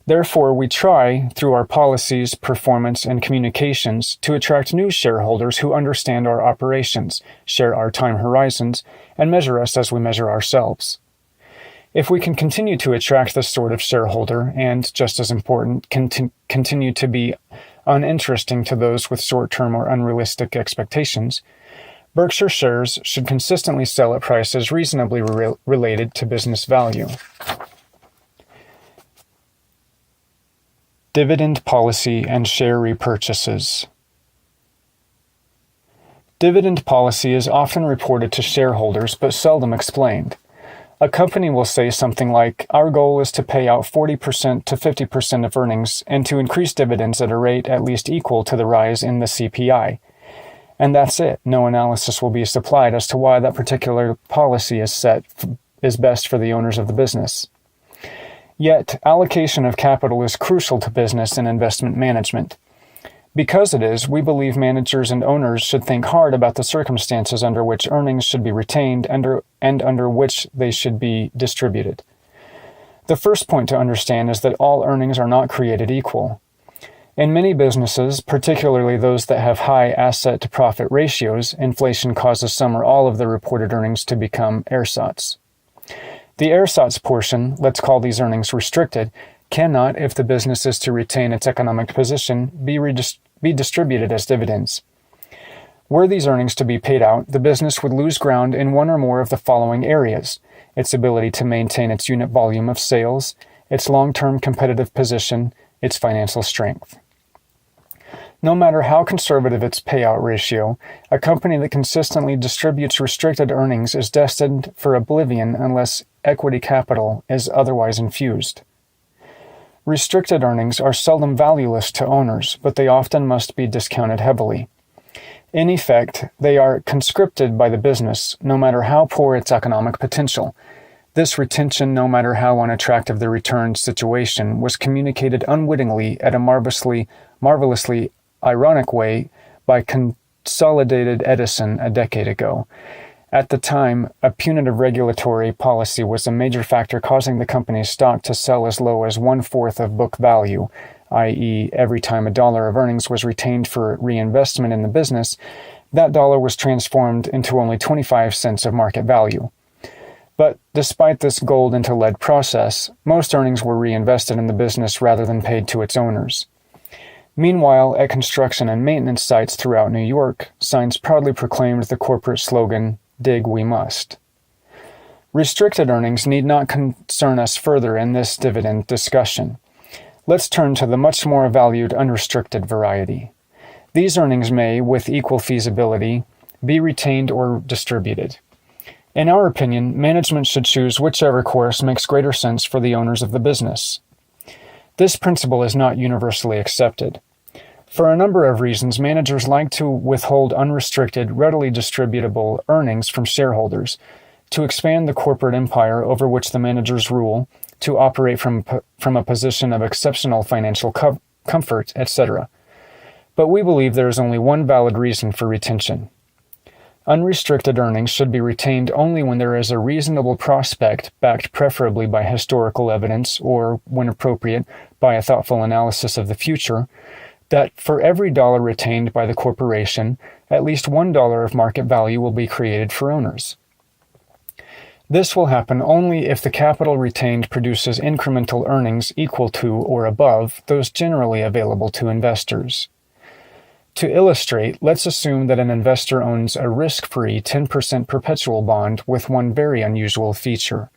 Therefore, we try, through our policies, performance, and communications, to attract new shareholders who understand our operations, share our time horizons, and measure us as we measure ourselves. If we can continue to attract this sort of shareholder, and, just as important, continue to be uninteresting to those with short-term or unrealistic expectations, Berkshire shares should consistently sell at prices reasonably related to business value. Dividend policy and share repurchases. Dividend policy is often reported to shareholders but seldom explained. A company will say something like, "Our goal is to pay out 40% to 50% of earnings and to increase dividends at a rate at least equal to the rise in the CPI." And that's it. No analysis will be supplied as to why that particular policy is best for the owners of the business. Yet, allocation of capital is crucial to business and investment management. Because it is, we believe managers and owners should think hard about the circumstances under which earnings should be retained and under which they should be distributed. The first point to understand is that all earnings are not created equal. In many businesses, particularly those that have high asset-to-profit ratios, inflation causes some or all of the reported earnings to become ersatz. The ersatz portion, let's call these earnings restricted, cannot, if the business is to retain its economic position, be distributed as dividends. Were these earnings to be paid out, the business would lose ground in one or more of the following areas: its ability to maintain its unit volume of sales, its long-term competitive position, its financial strength. No matter how conservative its payout ratio, a company that consistently distributes restricted earnings is destined for oblivion unless equity capital is otherwise infused. Restricted earnings are seldom valueless to owners, but they often must be discounted heavily. In effect, they are conscripted by the business, no matter how poor its economic potential. This retention, no matter how unattractive the return situation, was communicated unwittingly at a marvelously ironic way by Consolidated Edison a decade ago. At the time, a punitive regulatory policy was a major factor causing the company's stock to sell as low as 1/4 of book value, i.e., every time a dollar of earnings was retained for reinvestment in the business, that dollar was transformed into only 25 cents of market value. But despite this gold into lead process, most earnings were reinvested in the business rather than paid to its owners. Meanwhile, at construction and maintenance sites throughout New York, signs proudly proclaimed the corporate slogan, "Dig we must." Restricted earnings need not concern us further in this dividend discussion. Let's turn to the much more valued unrestricted variety. These earnings may, with equal feasibility, be retained or distributed. In our opinion, management should choose whichever course makes greater sense for the owners of the business. This principle is not universally accepted. For a number of reasons, managers like to withhold unrestricted, readily distributable earnings from shareholders, to expand the corporate empire over which the managers rule, to operate from a position of exceptional financial comfort, etc. But we believe there is only one valid reason for retention. Unrestricted earnings should be retained only when there is a reasonable prospect, backed preferably by historical evidence or, when appropriate, by a thoughtful analysis of the future, that for every dollar retained by the corporation, at least $1 of market value will be created for owners. This will happen only if the capital retained produces incremental earnings equal to or above those generally available to investors. To illustrate, let's assume that an investor owns a risk-free 10% perpetual bond with one very unusual feature.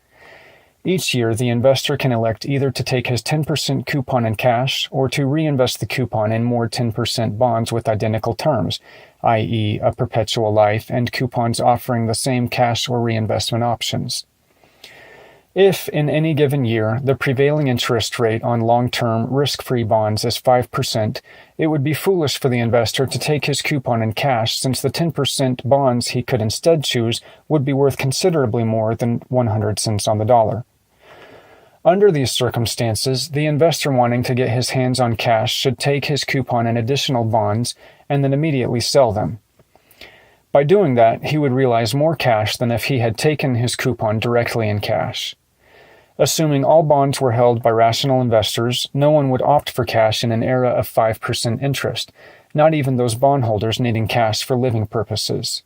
Each year, the investor can elect either to take his 10% coupon in cash or to reinvest the coupon in more 10% bonds with identical terms, i.e., a perpetual life and coupons offering the same cash or reinvestment options. If, in any given year, the prevailing interest rate on long-term risk-free bonds is 5%, it would be foolish for the investor to take his coupon in cash, since the 10% bonds he could instead choose would be worth considerably more than 100 cents on the dollar. Under these circumstances, the investor wanting to get his hands on cash should take his coupon in additional bonds and then immediately sell them. By doing that, he would realize more cash than if he had taken his coupon directly in cash. Assuming all bonds were held by rational investors, no one would opt for cash in an era of 5% interest, not even those bondholders needing cash for living purposes.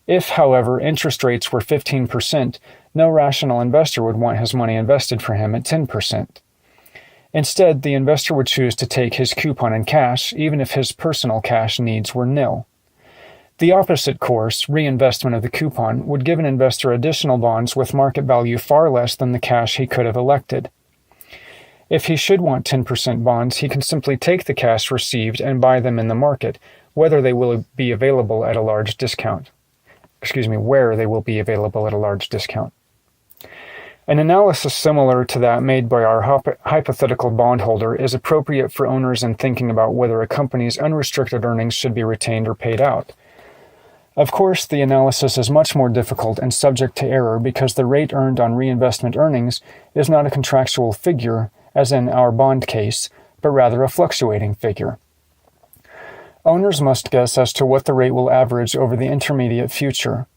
If, however, interest rates were 15%, no rational investor would want his money invested for him at 10%. Instead, the investor would choose to take his coupon in cash, even if his personal cash needs were nil. The opposite course, reinvestment of the coupon, would give an investor additional bonds with market value far less than the cash he could have elected. If he should want 10% bonds, he can simply take the cash received and buy them in the market, where they will be available at a large discount. An analysis similar to that made by our hypothetical bondholder is appropriate for owners in thinking about whether a company's unrestricted earnings should be retained or paid out. Of course, the analysis is much more difficult and subject to error because the rate earned on reinvestment earnings is not a contractual figure, as in our bond case, but rather a fluctuating figure. Owners must guess as to what the rate will average over the intermediate future.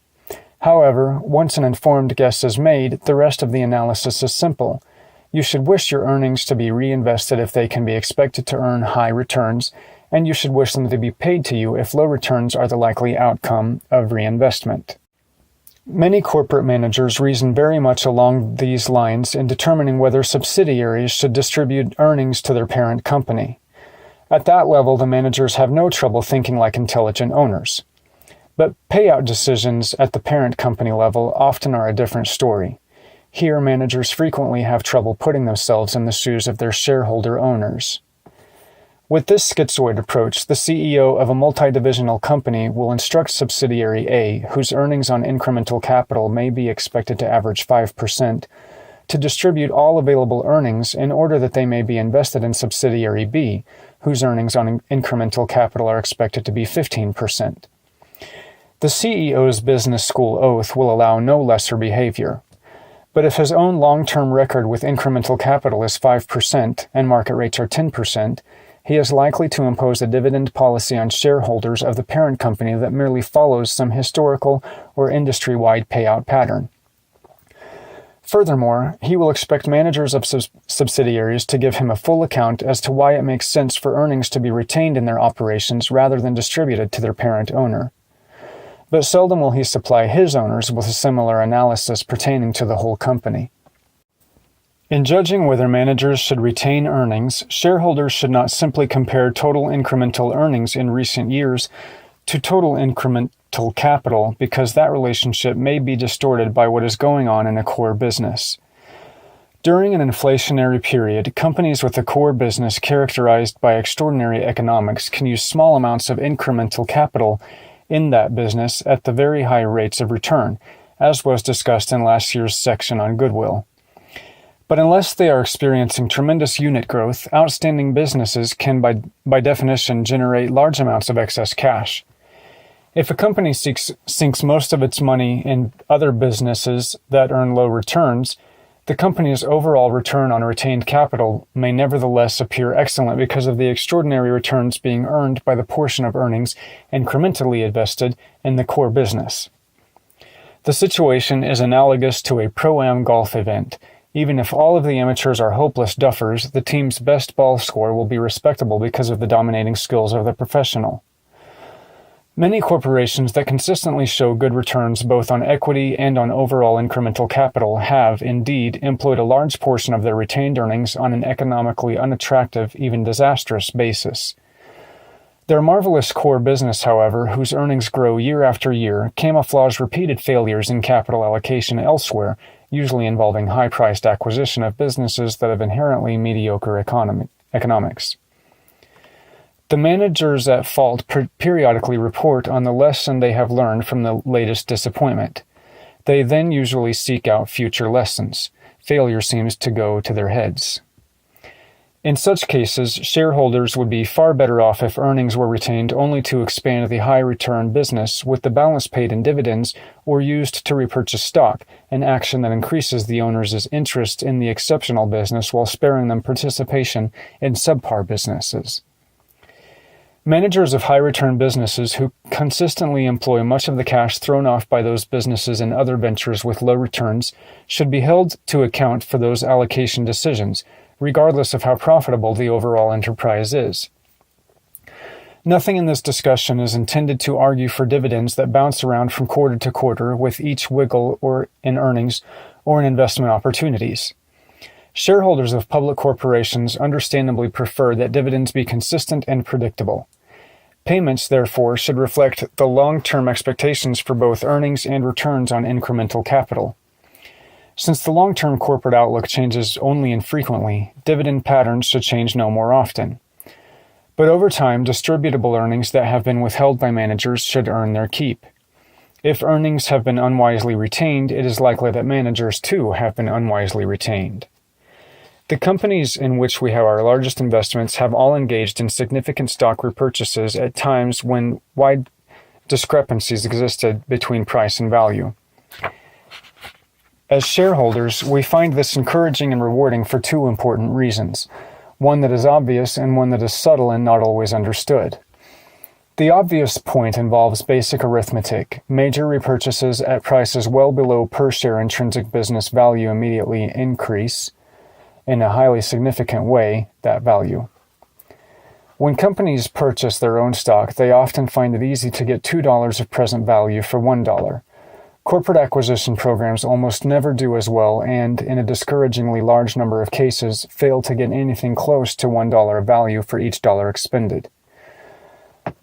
However, once an informed guess is made, the rest of the analysis is simple. You should wish your earnings to be reinvested if they can be expected to earn high returns, and you should wish them to be paid to you if low returns are the likely outcome of reinvestment. Many corporate managers reason very much along these lines in determining whether subsidiaries should distribute earnings to their parent company. At that level, the managers have no trouble thinking like intelligent owners. But payout decisions at the parent company level often are a different story. Here, managers frequently have trouble putting themselves in the shoes of their shareholder owners. With this schizoid approach, the CEO of a multi-divisional company will instruct subsidiary A, whose earnings on incremental capital may be expected to average 5%, to distribute all available earnings in order that they may be invested in subsidiary B, whose earnings on incremental capital are expected to be 15%. The CEO's business school oath will allow no lesser behavior. But if his own long-term record with incremental capital is 5% and market rates are 10%, he is likely to impose a dividend policy on shareholders of the parent company that merely follows some historical or industry-wide payout pattern. Furthermore, he will expect managers of subsidiaries to give him a full account as to why it makes sense for earnings to be retained in their operations rather than distributed to their parent owner. But seldom will he supply his owners with a similar analysis pertaining to the whole company. In judging whether managers should retain earnings, shareholders should not simply compare total incremental earnings in recent years to total incremental capital, because that relationship may be distorted by what is going on in a core business. During an inflationary period, companies with a core business characterized by extraordinary economics can use small amounts of incremental capital in that business at the very high rates of return, as was discussed in last year's section on goodwill. But unless they are experiencing tremendous unit growth, outstanding businesses can by definition generate large amounts of excess cash. If a company sinks most of its money in other businesses that earn low returns, the company's overall return on retained capital may nevertheless appear excellent because of the extraordinary returns being earned by the portion of earnings incrementally invested in the core business. The situation is analogous to a pro-am golf event. Even if all of the amateurs are hopeless duffers, the team's best ball score will be respectable because of the dominating skills of the professional. Many corporations that consistently show good returns both on equity and on overall incremental capital have, indeed, employed a large portion of their retained earnings on an economically unattractive, even disastrous basis. Their marvelous core business, however, whose earnings grow year after year, camouflage repeated failures in capital allocation elsewhere, usually involving high-priced acquisition of businesses that have inherently mediocre economics. The managers at fault periodically report on the lesson they have learned from the latest disappointment. They then usually seek out future lessons. Failure seems to go to their heads. In such cases, shareholders would be far better off if earnings were retained only to expand the high-return business, with the balance paid in dividends or used to repurchase stock, an action that increases the owners' interest in the exceptional business while sparing them participation in subpar businesses. Managers of high-return businesses who consistently employ much of the cash thrown off by those businesses in other ventures with low returns should be held to account for those allocation decisions, regardless of how profitable the overall enterprise is. Nothing in this discussion is intended to argue for dividends that bounce around from quarter to quarter with each wiggle or in earnings or in investment opportunities. Shareholders of public corporations understandably prefer that dividends be consistent and predictable. Payments, therefore, should reflect the long-term expectations for both earnings and returns on incremental capital. Since the long-term corporate outlook changes only infrequently, dividend patterns should change no more often. But over time, distributable earnings that have been withheld by managers should earn their keep. If earnings have been unwisely retained, it is likely that managers, too, have been unwisely retained. The companies in which we have our largest investments have all engaged in significant stock repurchases at times when wide discrepancies existed between price and value. As shareholders, we find this encouraging and rewarding for two important reasons, one that is obvious and one that is subtle and not always understood. The obvious point involves basic arithmetic. Major repurchases at prices well below per-share intrinsic business value immediately increase, in a highly significant way, that value. When companies purchase their own stock, they often find it easy to get $2 of present value for $1. Corporate acquisition programs almost never do as well and, in a discouragingly large number of cases, fail to get anything close to $1 of value for each dollar expended.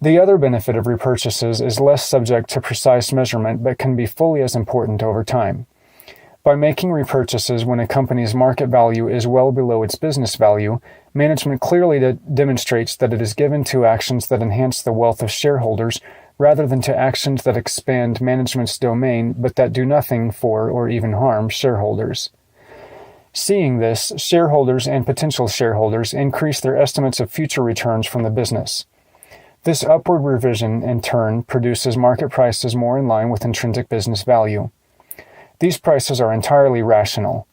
The other benefit of repurchases is less subject to precise measurement but can be fully as important over time. By making repurchases when a company's market value is well below its business value, management clearly demonstrates that it is given to actions that enhance the wealth of shareholders rather than to actions that expand management's domain but that do nothing for or even harm shareholders. Seeing this, shareholders and potential shareholders increase their estimates of future returns from the business. This upward revision, in turn, produces market prices more in line with intrinsic business value. These prices are entirely rational.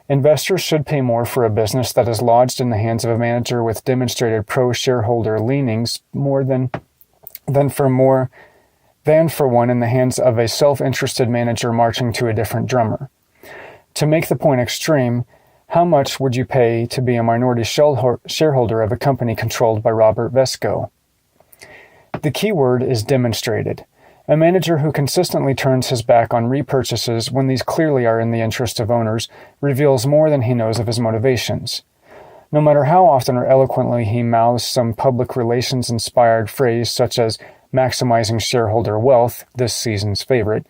Investors should pay more for a business that is lodged in the hands of a manager with demonstrated pro-shareholder leanings more than for one in the hands of a self-interested manager marching to a different drummer. To make the point extreme, how much would you pay to be a minority shareholder of a company controlled by Robert Vesco? The key word is demonstrated. A manager who consistently turns his back on repurchases when these clearly are in the interest of owners reveals more than he knows of his motivations. No matter how often or eloquently he mouths some public relations-inspired phrase such as maximizing shareholder wealth, this season's favorite,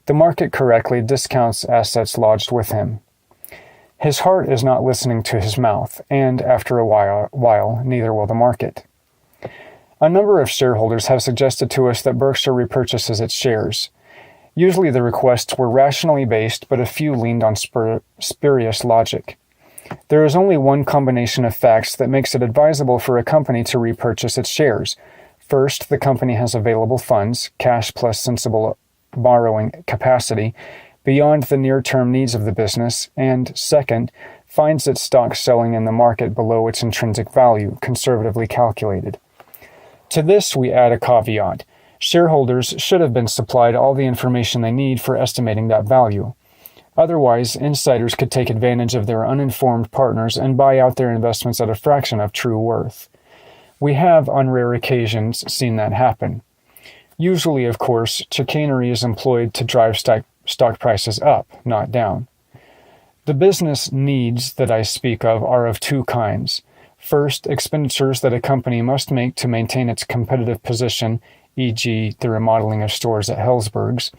the market correctly discounts assets lodged with him. His heart is not listening to his mouth, and after a while, neither will the market. A number of shareholders have suggested to us that Berkshire repurchases its shares. Usually the requests were rationally based, but a few leaned on spurious logic. There is only one combination of facts that makes it advisable for a company to repurchase its shares. First, the company has available funds, cash plus sensible borrowing capacity, beyond the near-term needs of the business, and second, finds its stock selling in the market below its intrinsic value, conservatively calculated. To this, we add a caveat. Shareholders should have been supplied all the information they need for estimating that value. Otherwise, insiders could take advantage of their uninformed partners and buy out their investments at a fraction of true worth. We have, on rare occasions, seen that happen. Usually, of course, chicanery is employed to drive stock prices up, not down. The business needs that I speak of are of two kinds. First, expenditures that a company must make to maintain its competitive position, e.g. the remodeling of stores at Helzberg's,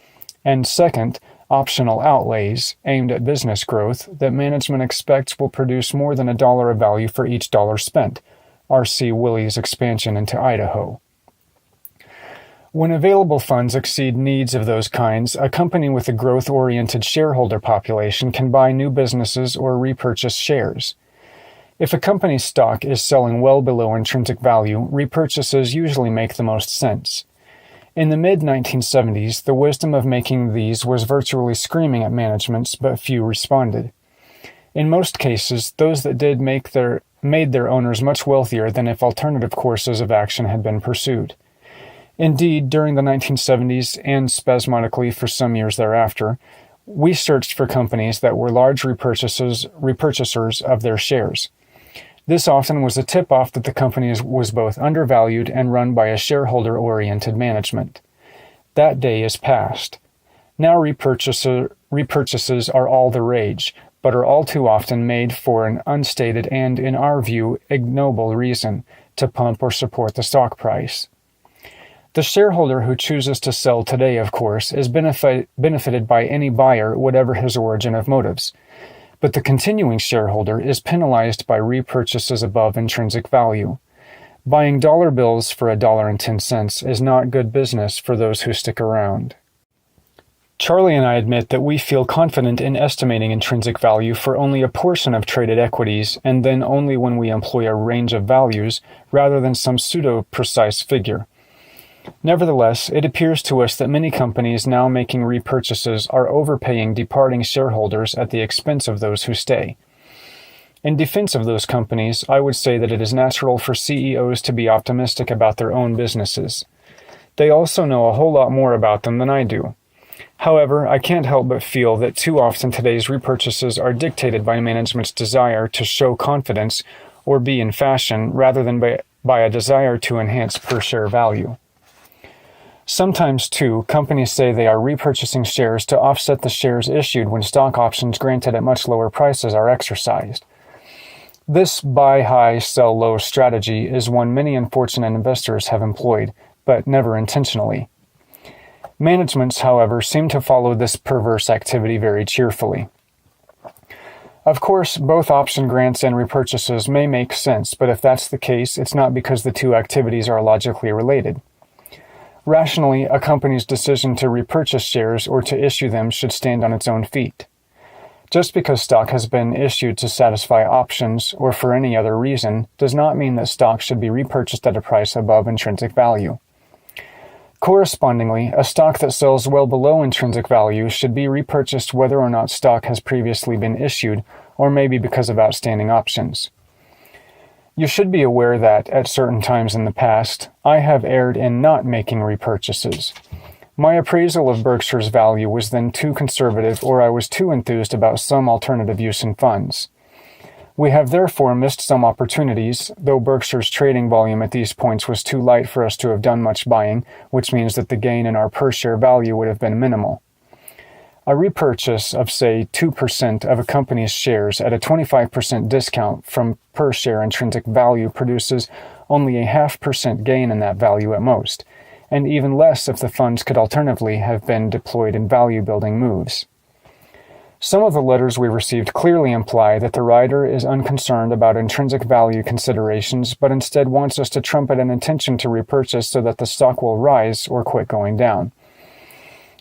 and second, optional outlays aimed at business growth that management expects will produce more than $1 of value for each dollar spent, R.C. Willey's expansion into Idaho. When available funds exceed needs of those kinds, a company with a growth-oriented shareholder population can buy new businesses or repurchase shares. If a company's stock is selling well below intrinsic value, repurchases usually make the most sense. In the mid-1970s, the wisdom of making these was virtually screaming at managements, but few responded. In most cases, those that did made their owners much wealthier than if alternative courses of action had been pursued. Indeed, during the 1970s and spasmodically for some years thereafter, we searched for companies that were large repurchasers of their shares. This often was a tip-off that the company was both undervalued and run by a shareholder-oriented management. That day is past. Now repurchases are all the rage, but are all too often made for an unstated and, in our view, ignoble reason, to pump or support the stock price. The shareholder who chooses to sell today, of course, is benefited by any buyer, whatever his origin of motives. But the continuing shareholder is penalized by repurchases above intrinsic value. Buying dollar bills for $1.10 is not good business for those who stick around. Charlie and I admit that we feel confident in estimating intrinsic value for only a portion of traded equities, and then only when we employ a range of values rather than some pseudo-precise figure. Nevertheless, it appears to us that many companies now making repurchases are overpaying departing shareholders at the expense of those who stay. In defense of those companies, I would say that it is natural for CEOs to be optimistic about their own businesses. They also know a whole lot more about them than I do. However, I can't help but feel that too often today's repurchases are dictated by management's desire to show confidence or be in fashion rather than by a desire to enhance per-share value. Sometimes, too, companies say they are repurchasing shares to offset the shares issued when stock options granted at much lower prices are exercised. This buy high, sell low strategy is one many unfortunate investors have employed, but never intentionally. Managements, however, seem to follow this perverse activity very cheerfully. Of course, both option grants and repurchases may make sense, but if that's the case, it's not because the two activities are logically related. Rationally, a company's decision to repurchase shares or to issue them should stand on its own feet. Just because stock has been issued to satisfy options or for any other reason does not mean that stock should be repurchased at a price above intrinsic value. Correspondingly, a stock that sells well below intrinsic value should be repurchased whether or not stock has previously been issued or maybe because of outstanding options. You should be aware that, at certain times in the past, I have erred in not making repurchases. My appraisal of Berkshire's value was then too conservative or I was too enthused about some alternative use in funds. We have therefore missed some opportunities, though Berkshire's trading volume at these points was too light for us to have done much buying, which means that the gain in our per-share value would have been minimal. A repurchase of, say, 2% of a company's shares at a 25% discount from per-share intrinsic value produces only a 0.5% gain in that value at most, and even less if the funds could alternatively have been deployed in value-building moves. Some of the letters we received clearly imply that the writer is unconcerned about intrinsic value considerations, but instead wants us to trumpet an intention to repurchase so that the stock will rise or quit going down.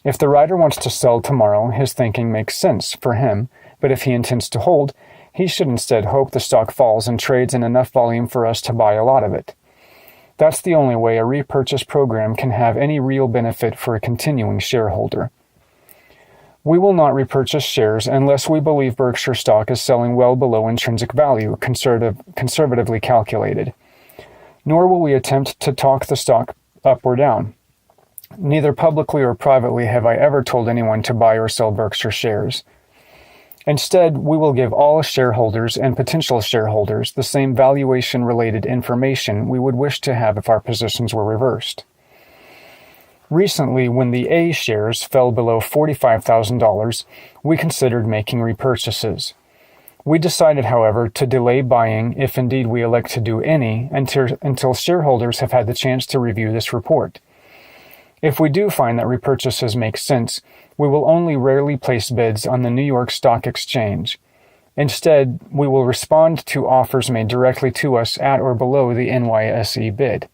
If the writer wants to sell tomorrow, his thinking makes sense for him, but if he intends to hold, he should instead hope the stock falls and trades in enough volume for us to buy a lot of it. That's the only way a repurchase program can have any real benefit for a continuing shareholder. We will not repurchase shares unless we believe Berkshire stock is selling well below intrinsic value, conservatively calculated. Nor will we attempt to talk the stock up or down. Neither publicly or privately have I ever told anyone to buy or sell Berkshire shares. Instead, we will give all shareholders and potential shareholders the same valuation-related information we would wish to have if our positions were reversed. Recently, when the A shares fell below $45,000, we considered making repurchases. We decided, however, to delay buying, if indeed we elect to do any, until shareholders have had the chance to review this report. If we do find that repurchases make sense, we will only rarely place bids on the New York Stock Exchange. Instead, we will respond to offers made directly to us at or below the NYSE bid.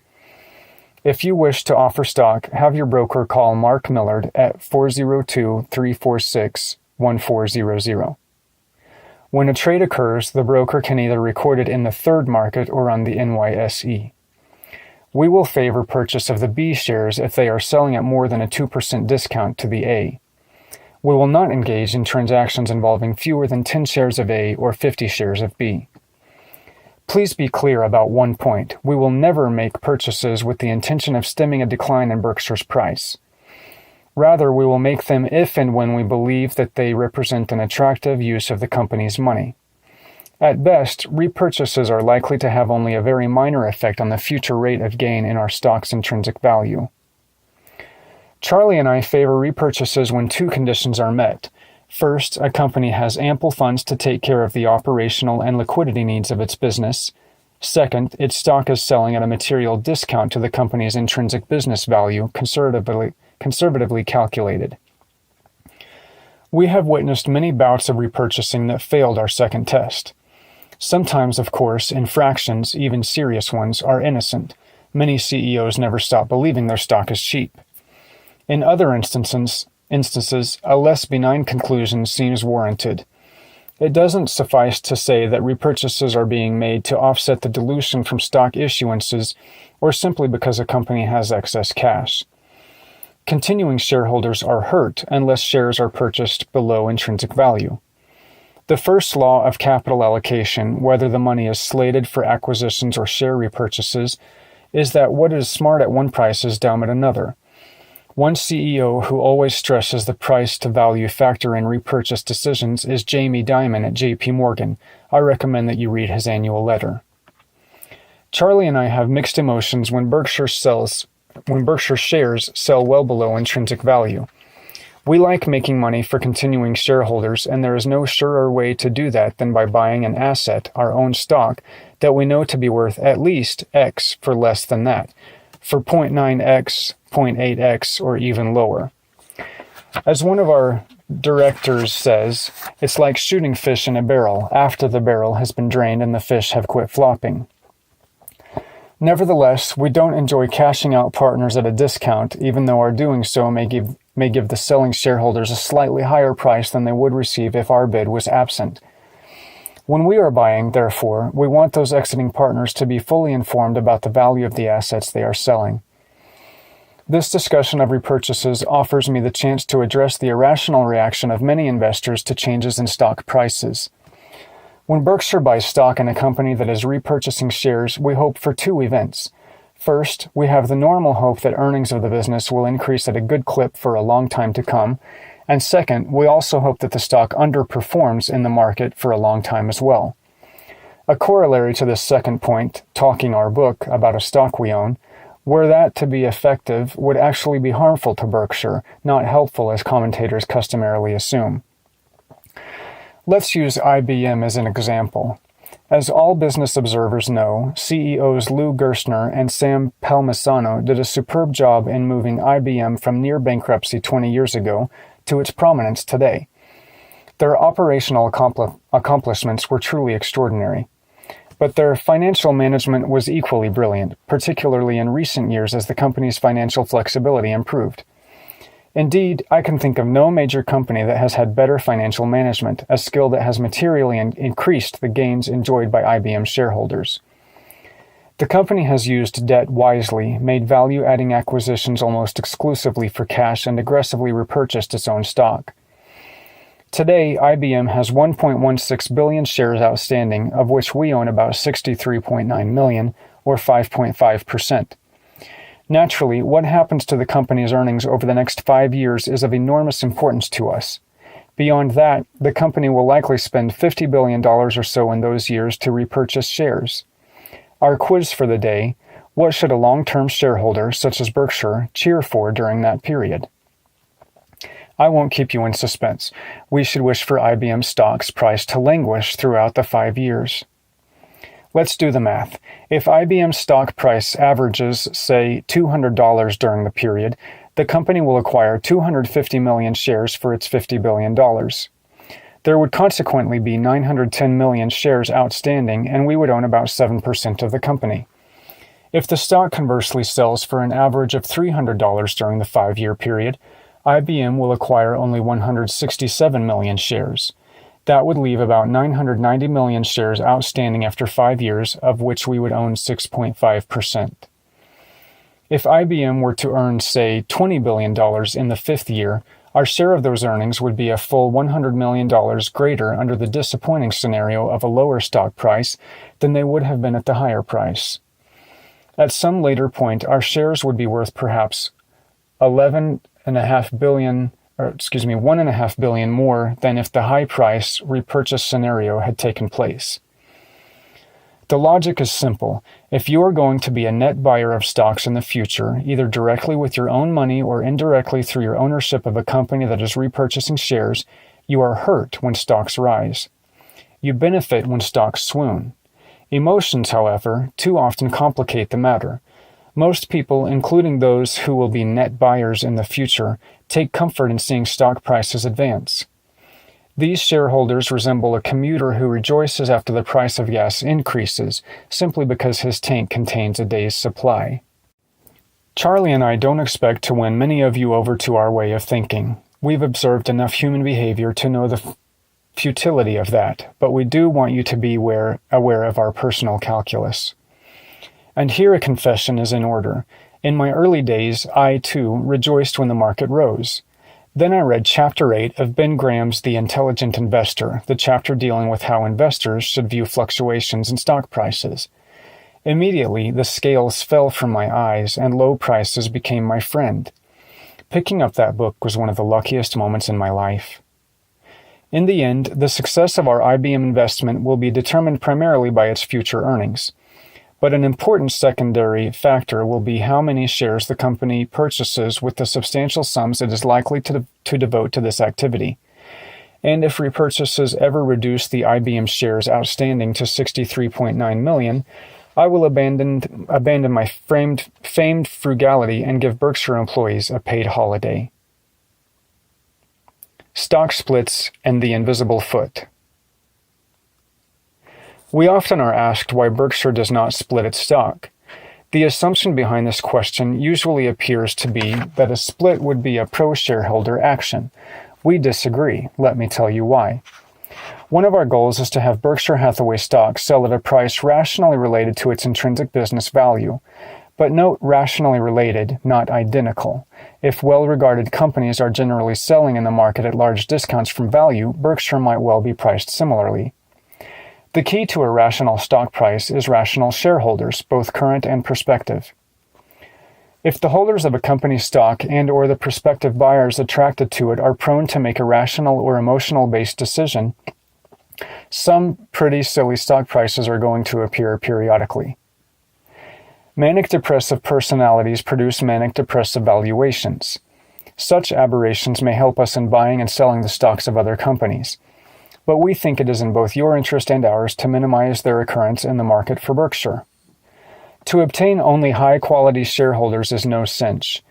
If you wish to offer stock, have your broker call Mark Millard at 402-346-1400. When a trade occurs, the broker can either record it in the third market or on the NYSE. We will favor purchase of the B shares if they are selling at more than a 2% discount to the A. We will not engage in transactions involving fewer than 10 shares of A or 50 shares of B. Please be clear about one point. We will never make purchases with the intention of stemming a decline in Berkshire's price. Rather, we will make them if and when we believe that they represent an attractive use of the company's money. At best, repurchases are likely to have only a very minor effect on the future rate of gain in our stock's intrinsic value. Charlie and I favor repurchases when two conditions are met. First, a company has ample funds to take care of the operational and liquidity needs of its business. Second, its stock is selling at a material discount to the company's intrinsic business value, conservatively calculated. We have witnessed many bouts of repurchasing that failed our second test. Sometimes, of course, infractions, even serious ones, are innocent. Many CEOs never stop believing their stock is cheap. In other instances, a less benign conclusion seems warranted. It doesn't suffice to say that repurchases are being made to offset the dilution from stock issuances or simply because a company has excess cash. Continuing shareholders are hurt unless shares are purchased below intrinsic value. The first law of capital allocation, whether the money is slated for acquisitions or share repurchases, is that what is smart at one price is dumb at another. One CEO who always stresses the price to value factor in repurchase decisions is Jamie Dimon at JP Morgan. I recommend that you read his annual letter. Charlie and I have mixed emotions when Berkshire shares sell well below intrinsic value. We like making money for continuing shareholders, and there is no surer way to do that than by buying an asset, our own stock, that we know to be worth at least X for less than that, for 0.9X, 0.8X, or even lower. As one of our directors says, it's like shooting fish in a barrel after the barrel has been drained and the fish have quit flopping. Nevertheless, we don't enjoy cashing out partners at a discount, even though our doing so may give the selling shareholders a slightly higher price than they would receive if our bid was absent. When we are buying, therefore, we want those exiting partners to be fully informed about the value of the assets they are selling. This discussion of repurchases offers me the chance to address the irrational reaction of many investors to changes in stock prices. When Berkshire buys stock in a company that is repurchasing shares, we hope for two events. First, we have the normal hope that earnings of the business will increase at a good clip for a long time to come. And second, we also hope that the stock underperforms in the market for a long time as well. A corollary to this second point, talking our book about a stock we own, were that to be effective would actually be harmful to Berkshire, not helpful as commentators customarily assume. Let's use IBM as an example. As all business observers know, CEOs Lou Gerstner and Sam Palmisano did a superb job in moving IBM from near bankruptcy 20 years ago to its prominence today. Their operational accomplishments were truly extraordinary. But their financial management was equally brilliant, particularly in recent years as the company's financial flexibility improved. Indeed, I can think of no major company that has had better financial management, a skill that has materially increased the gains enjoyed by IBM shareholders. The company has used debt wisely, made value-adding acquisitions almost exclusively for cash, and aggressively repurchased its own stock. Today, IBM has 1.16 billion shares outstanding, of which we own about 63.9 million, or 5.5%. Naturally, what happens to the company's earnings over the next 5 years is of enormous importance to us. Beyond that, the company will likely spend $50 billion or so in those years to repurchase shares. Our quiz for the day: what should a long-term shareholder, such as Berkshire, cheer for during that period? I won't keep you in suspense. We should wish for IBM stock's price to languish throughout the 5 years. Let's do the math. If IBM's stock price averages, say, $200 during the period, the company will acquire 250 million shares for its $50 billion. There would consequently be 910 million shares outstanding, and we would own about 7% of the company. If the stock conversely sells for an average of $300 during the 5-year period, IBM will acquire only 167 million shares. That would leave about 990 million shares outstanding after 5 years, of which we would own 6.5%. If IBM were to earn, say, $20 billion in the 5th year, our share of those earnings would be a full $100 million greater under the disappointing scenario of a lower stock price than they would have been at the higher price. At some later point, our shares would be worth perhaps $1.5 billion more than if the high price repurchase scenario had taken place. The logic is simple. If you are going to be a net buyer of stocks in the future, either directly with your own money or indirectly through your ownership of a company that is repurchasing shares, you are hurt when stocks rise. You benefit when stocks swoon. Emotions, however, too often complicate the matter. Most people, including those who will be net buyers in the future, take comfort in seeing stock prices advance. These shareholders resemble a commuter who rejoices after the price of gas increases, simply because his tank contains a day's supply. Charlie and I don't expect to win many of you over to our way of thinking. We've observed enough human behavior to know the futility of that, but we do want you to be aware of our personal calculus. And here a confession is in order. In my early days, I, too, rejoiced when the market rose. Then I read Chapter 8 of Ben Graham's The Intelligent Investor, the chapter dealing with how investors should view fluctuations in stock prices. Immediately, the scales fell from my eyes and low prices became my friend. Picking up that book was one of the luckiest moments in my life. In the end, the success of our IBM investment will be determined primarily by its future earnings. But an important secondary factor will be how many shares the company purchases with the substantial sums it is likely to devote to this activity. And if repurchases ever reduce the IBM shares outstanding to 63.9 million, I will abandon my famed frugality and give Berkshire employees a paid holiday. Stock splits and the invisible foot. We often are asked why Berkshire does not split its stock. The assumption behind this question usually appears to be that a split would be a pro-shareholder action. We disagree. Let me tell you why. One of our goals is to have Berkshire Hathaway stock sell at a price rationally related to its intrinsic business value. But note rationally related, not identical. If well-regarded companies are generally selling in the market at large discounts from value, Berkshire might well be priced similarly. The key to a rational stock price is rational shareholders, both current and prospective. If the holders of a company's stock and/or the prospective buyers attracted to it are prone to make a rational or emotional-based decision, some pretty silly stock prices are going to appear periodically. Manic-depressive personalities produce manic-depressive valuations. Such aberrations may help us in buying and selling the stocks of other companies, but we think it is in both your interest and ours to minimize their occurrence in the market for Berkshire. To obtain only high-quality shareholders is no cinch.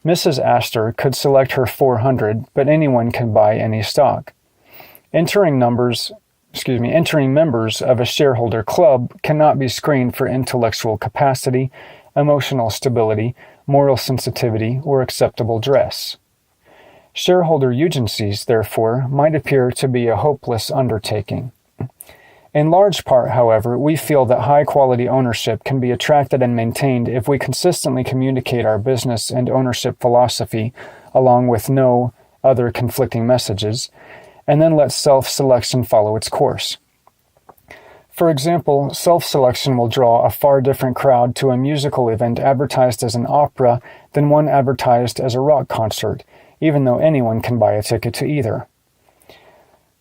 Mrs. Astor could select her 400, but anyone can buy any stock. Entering members of a shareholder club cannot be screened for intellectual capacity, emotional stability, moral sensitivity, or acceptable dress. Shareholder agencies, therefore, might appear to be a hopeless undertaking. In large part, however, we feel that high-quality ownership can be attracted and maintained if we consistently communicate our business and ownership philosophy, along with no other conflicting messages, and then let self-selection follow its course. For example, self-selection will draw a far different crowd to a musical event advertised as an opera than one advertised as a rock concert, even though anyone can buy a ticket to either.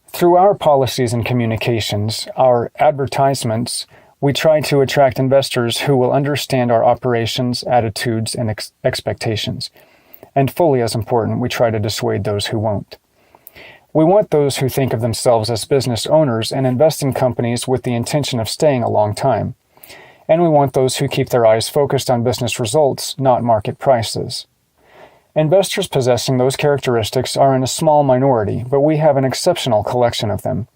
Through our policies and communications, our advertisements, we try to attract investors who will understand our operations, attitudes, and expectations. And fully as important, we try to dissuade those who won't. We want those who think of themselves as business owners and invest in companies with the intention of staying a long time. And we want those who keep their eyes focused on business results, not market prices. Investors possessing those characteristics are in a small minority, but we have an exceptional collection of them.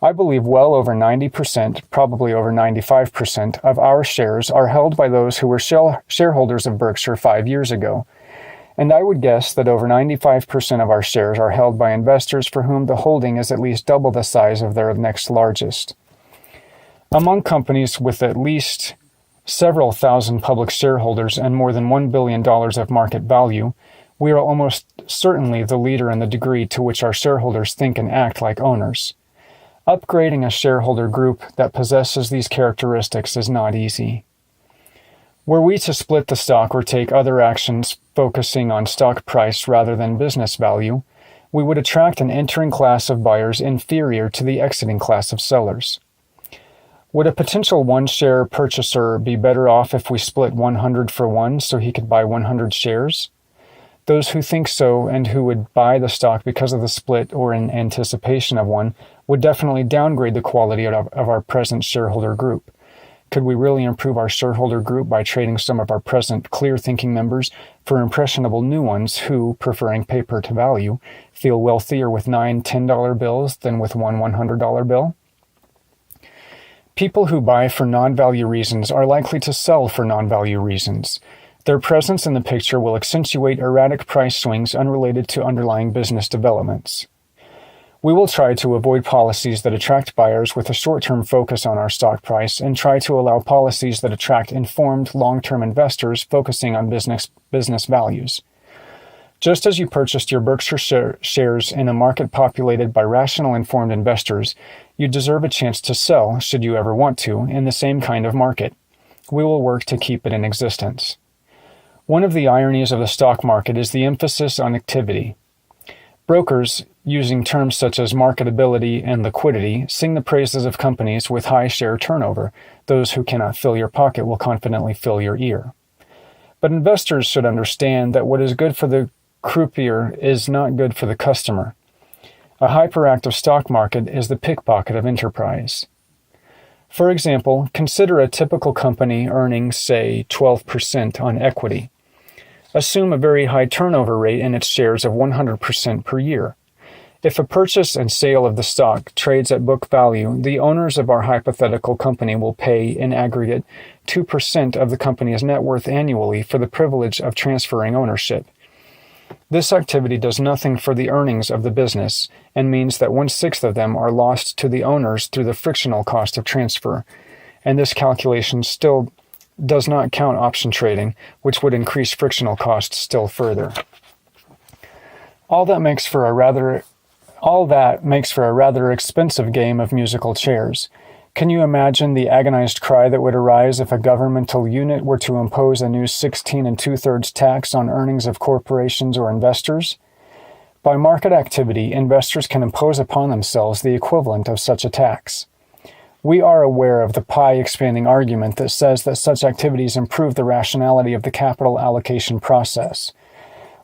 I believe well over 90%, probably over 95% of our shares are held by those who were shareholders of Berkshire 5 years ago. And I would guess that over 95% of our shares are held by investors for whom the holding is at least double the size of their next largest. Among companies with at least several thousand public shareholders and more than $1 billion of market value, we are almost certainly the leader in the degree to which our shareholders think and act like owners. Upgrading a shareholder group that possesses these characteristics is not easy. Were we to split the stock or take other actions focusing on stock price rather than business value, we would attract an entering class of buyers inferior to the exiting class of sellers. Would a potential one-share purchaser be better off if we split 100 for 1 so he could buy 100 shares? Those who think so and who would buy the stock because of the split or in anticipation of one would definitely downgrade the quality of our present shareholder group. Could we really improve our shareholder group by trading some of our present clear-thinking members for impressionable new ones who, preferring paper to value, feel wealthier with 9 $10 bills than with one $100 bill? People who buy for non-value reasons are likely to sell for non-value reasons. Their presence in the picture will accentuate erratic price swings unrelated to underlying business developments. We will try to avoid policies that attract buyers with a short-term focus on our stock price and try to allow policies that attract informed, long-term investors focusing on business values. Just as you purchased your Berkshire shares in a market populated by rational, informed investors, you deserve a chance to sell, should you ever want to, in the same kind of market. we will work to keep it in existence. One of the ironies of the stock market is the emphasis on activity. Brokers, using terms such as marketability and liquidity, sing the praises of companies with high share turnover. Those who cannot fill your pocket will confidently fill your ear. But investors should understand that what is good for the croupier is not good for the customer. A hyperactive stock market is the pickpocket of enterprise. For example, consider a typical company earning, say, 12% on equity. Assume a very high turnover rate in its shares of 100% per year. If a purchase and sale of the stock trades at book value, the owners of our hypothetical company will pay, in aggregate, 2% of the company's net worth annually for the privilege of transferring ownership. This activity does nothing for the earnings of the business and means that 1/6 of them are lost to the owners through the frictional cost of transfer, and this calculation still does not count option trading, which would increase frictional costs still further. All that makes for a rather expensive game of musical chairs. Can you imagine the agonized cry that would arise if a governmental unit were to impose a new 16 2/3 tax on earnings of corporations or investors? By market activity, investors can impose upon themselves the equivalent of such a tax. We are aware of the pie-expanding argument that says that such activities improve the rationality of the capital allocation process.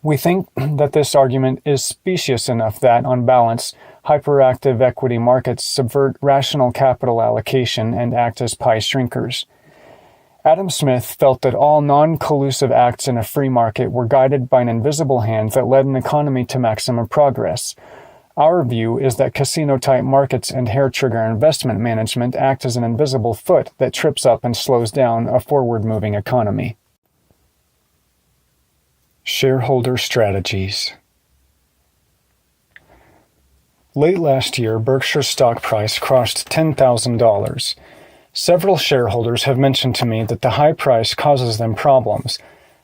We think that this argument is specious enough that, on balance, hyperactive equity markets subvert rational capital allocation and act as pie shrinkers. Adam Smith felt that all non-collusive acts in a free market were guided by an invisible hand that led an economy to maximum progress. Our view is that casino-type markets and hair-trigger investment management act as an invisible foot that trips up and slows down a forward-moving economy. Shareholder strategies. Late last year, Berkshire's stock price crossed $10,000. Several shareholders have mentioned to me that the high price causes them problems.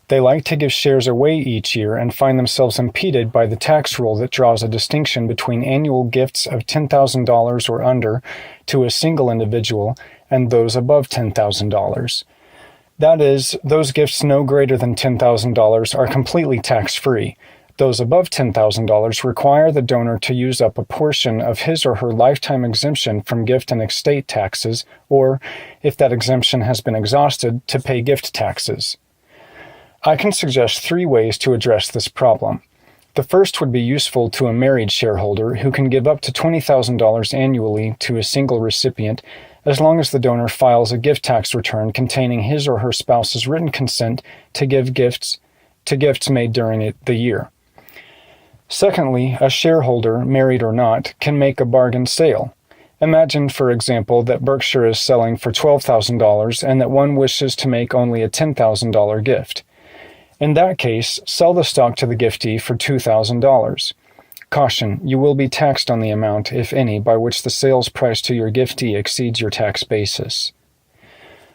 They like to give shares away each year and find themselves impeded by the tax rule that draws a distinction between annual gifts of $10,000 or under to a single individual and those above $10,000. That is, those gifts no greater than $10,000 are completely tax-free. Those above $10,000 require the donor to use up a portion of his or her lifetime exemption from gift and estate taxes, or, if that exemption has been exhausted, to pay gift taxes. I can suggest 3 ways to address this problem. The first would be useful to a married shareholder who can give up to $20,000 annually to a single recipient as long as the donor files a gift tax return containing his or her spouse's written consent to give gifts made during the year. Secondly, a shareholder, married or not, can make a bargain sale. Imagine, for example, that Berkshire is selling for $12,000 and that one wishes to make only a $10,000 gift. In that case, sell the stock to the giftee for $2,000. Caution, you will be taxed on the amount, if any, by which the sales price to your giftee exceeds your tax basis.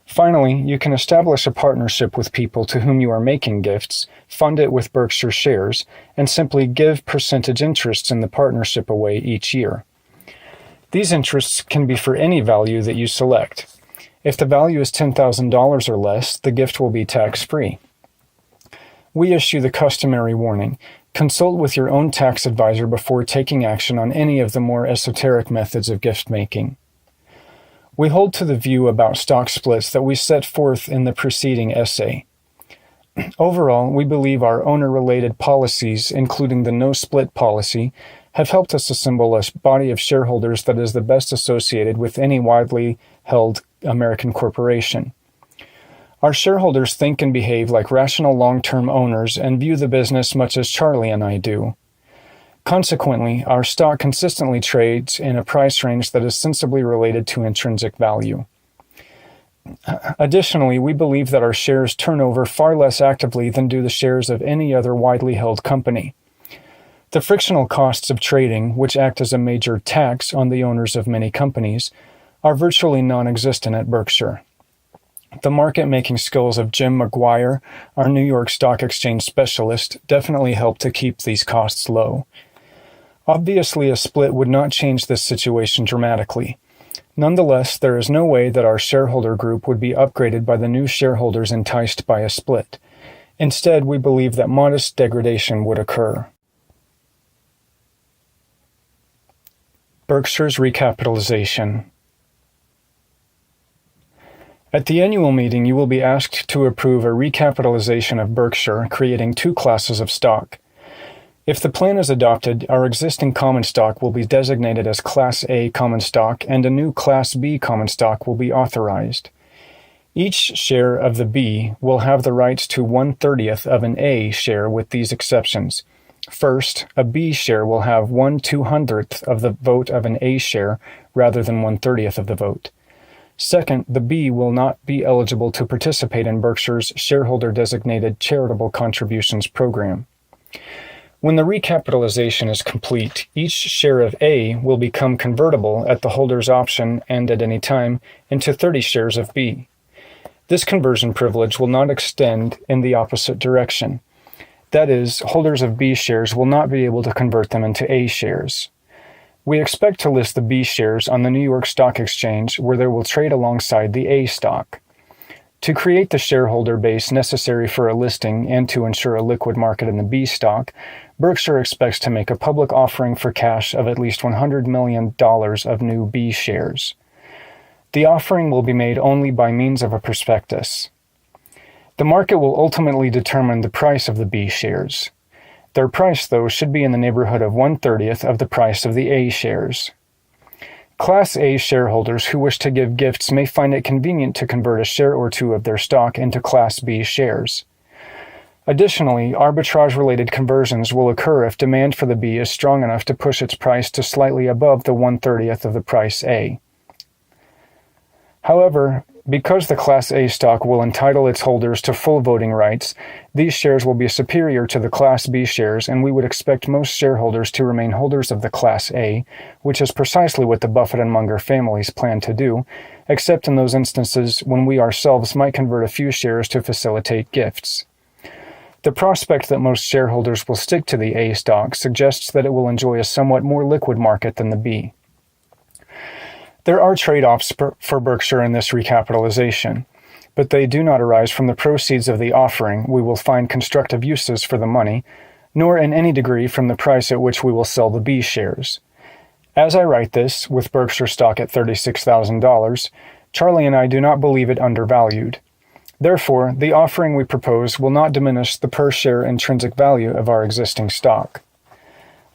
Finally, you can establish a partnership with people to whom you are making gifts, fund it with Berkshire shares, and simply give percentage interests in the partnership away each year. These interests can be for any value that you select. If the value is $10,000 or less, the gift will be tax-free. We issue the customary warning: consult with your own tax advisor before taking action on any of the more esoteric methods of gift-making. We hold to the view about stock splits that we set forth in the preceding essay. Overall, we believe our owner-related policies, including the no-split policy, have helped us assemble a body of shareholders that is the best associated with any widely held American corporation. Our shareholders think and behave like rational long-term owners and view the business much as Charlie and I do. Consequently, our stock consistently trades in a price range that is sensibly related to intrinsic value. Additionally, we believe that our shares turn over far less actively than do the shares of any other widely held company. The frictional costs of trading, which act as a major tax on the owners of many companies, are virtually non-existent at Berkshire. The market-making skills of Jim McGuire, our New York Stock Exchange specialist, definitely help to keep these costs low. Obviously, a split would not change this situation dramatically. Nonetheless, there is no way that our shareholder group would be upgraded by the new shareholders enticed by a split. Instead, we believe that modest degradation would occur. Berkshire's recapitalization. At the annual meeting, you will be asked to approve a recapitalization of Berkshire, creating two classes of stock. If the plan is adopted, our existing common stock will be designated as Class A common stock, and a new Class B common stock will be authorized. Each share of the B will have the rights to 1/30th of an A share with these exceptions. First, a B share will have 1/200th of the vote of an A share rather than 1/30th of the vote. Second, the B will not be eligible to participate in Berkshire's shareholder-designated charitable contributions program. When the recapitalization is complete, each share of A will become convertible at the holder's option and at any time into 30 shares of B. This conversion privilege will not extend in the opposite direction. That is, holders of B shares will not be able to convert them into A shares. We expect to list the B shares on the New York Stock Exchange, where they will trade alongside the A stock. To create the shareholder base necessary for a listing and to ensure a liquid market in the B stock, Berkshire expects to make a public offering for cash of at least $100 million of new B shares. The offering will be made only by means of a prospectus. The market will ultimately determine the price of the B shares. Their price, though, should be in the neighborhood of 1/30th of the price of the A shares. Class A shareholders who wish to give gifts may find it convenient to convert a share or two of their stock into Class B shares. Additionally, arbitrage-related conversions will occur if demand for the B is strong enough to push its price to slightly above the 1/30th of the price A. However, because the Class A stock will entitle its holders to full voting rights, these shares will be superior to the Class B shares, and we would expect most shareholders to remain holders of the Class A, which is precisely what the Buffett and Munger families plan to do, except in those instances when we ourselves might convert a few shares to facilitate gifts. The prospect that most shareholders will stick to the A stock suggests that it will enjoy a somewhat more liquid market than the B. There are trade-offs for Berkshire in this recapitalization, but they do not arise from the proceeds of the offering. We will find constructive uses for the money, nor in any degree from the price at which we will sell the B shares. As I write this, with Berkshire stock at $36,000, Charlie and I do not believe it undervalued. Therefore, the offering we propose will not diminish the per-share intrinsic value of our existing stock.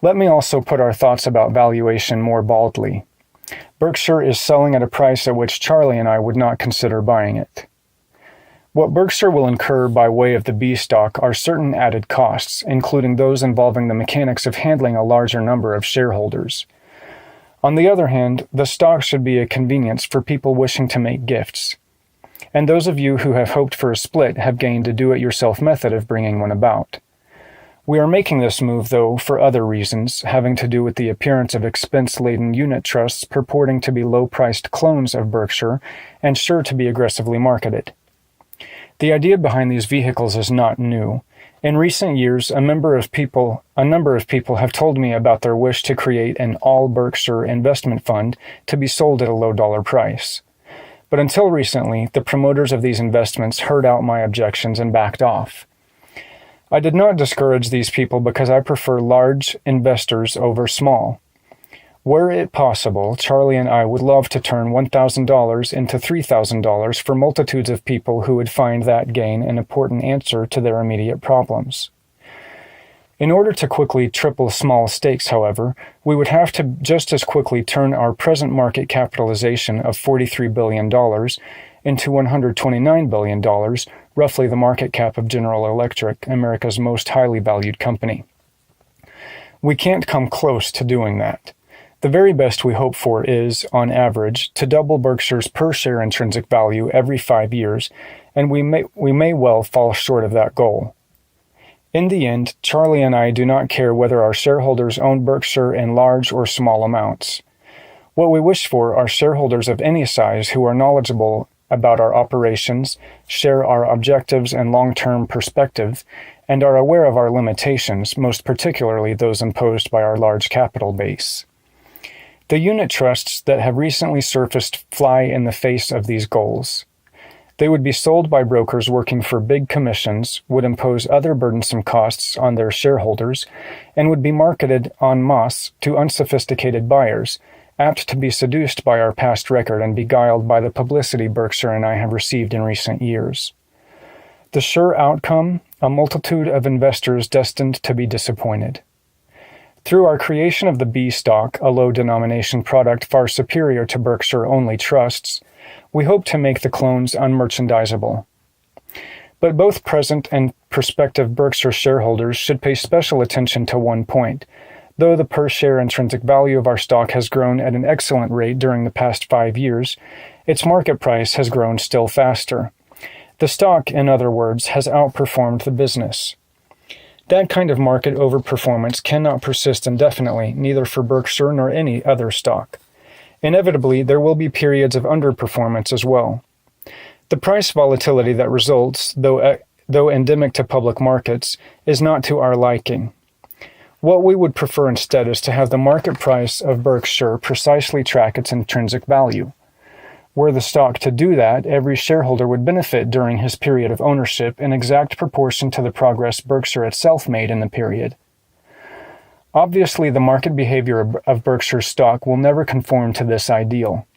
Let me also put our thoughts about valuation more baldly. Berkshire is selling at a price at which Charlie and I would not consider buying it. What Berkshire will incur by way of the B stock are certain added costs, including those involving the mechanics of handling a larger number of shareholders. On the other hand, the stock should be a convenience for people wishing to make gifts. And those of you who have hoped for a split have gained a do-it-yourself method of bringing one about. We are making this move, though, for other reasons, having to do with the appearance of expense-laden unit trusts purporting to be low-priced clones of Berkshire and sure to be aggressively marketed. The idea behind these vehicles is not new. In recent years, a number of people have told me about their wish to create an all-Berkshire investment fund to be sold at a low dollar price. But until recently, the promoters of these investments heard out my objections and backed off. I did not discourage these people because I prefer large investors over small. Were it possible, Charlie and I would love to turn $1,000 into $3,000 for multitudes of people who would find that gain an important answer to their immediate problems. In order to quickly triple small stakes, however, we would have to just as quickly turn our present market capitalization of $43 billion into $129 billion, roughly the market cap of General Electric, America's most highly valued company. We can't come close to doing that. The very best we hope for is, on average, to double Berkshire's per-share intrinsic value every 5 years, and we may well fall short of that goal. In the end, Charlie and I do not care whether our shareholders own Berkshire in large or small amounts. What we wish for are shareholders of any size who are knowledgeable about our operations, share our objectives and long-term perspective, and are aware of our limitations, most particularly those imposed by our large capital base. The unit trusts that have recently surfaced fly in the face of these goals. They would be sold by brokers working for big commissions, would impose other burdensome costs on their shareholders, and would be marketed en masse to unsophisticated buyers, apt to be seduced by our past record and beguiled by the publicity Berkshire and I have received in recent years. The sure outcome, a multitude of investors destined to be disappointed. Through our creation of the B stock, a low-denomination product far superior to Berkshire-only trusts, we hope to make the clones unmerchandisable. But both present and prospective Berkshire shareholders should pay special attention to one point. Though the per-share intrinsic value of our stock has grown at an excellent rate during the past 5 years, its market price has grown still faster. The stock, in other words, has outperformed the business. That kind of market overperformance cannot persist indefinitely, neither for Berkshire nor any other stock. Inevitably, there will be periods of underperformance as well. The price volatility that results, though endemic to public markets, is not to our liking. What we would prefer instead is to have the market price of Berkshire precisely track its intrinsic value. Were the stock to do that, every shareholder would benefit during his period of ownership in exact proportion to the progress Berkshire itself made in the period. Obviously, the market behavior of Berkshire's stock will never conform to this ideal.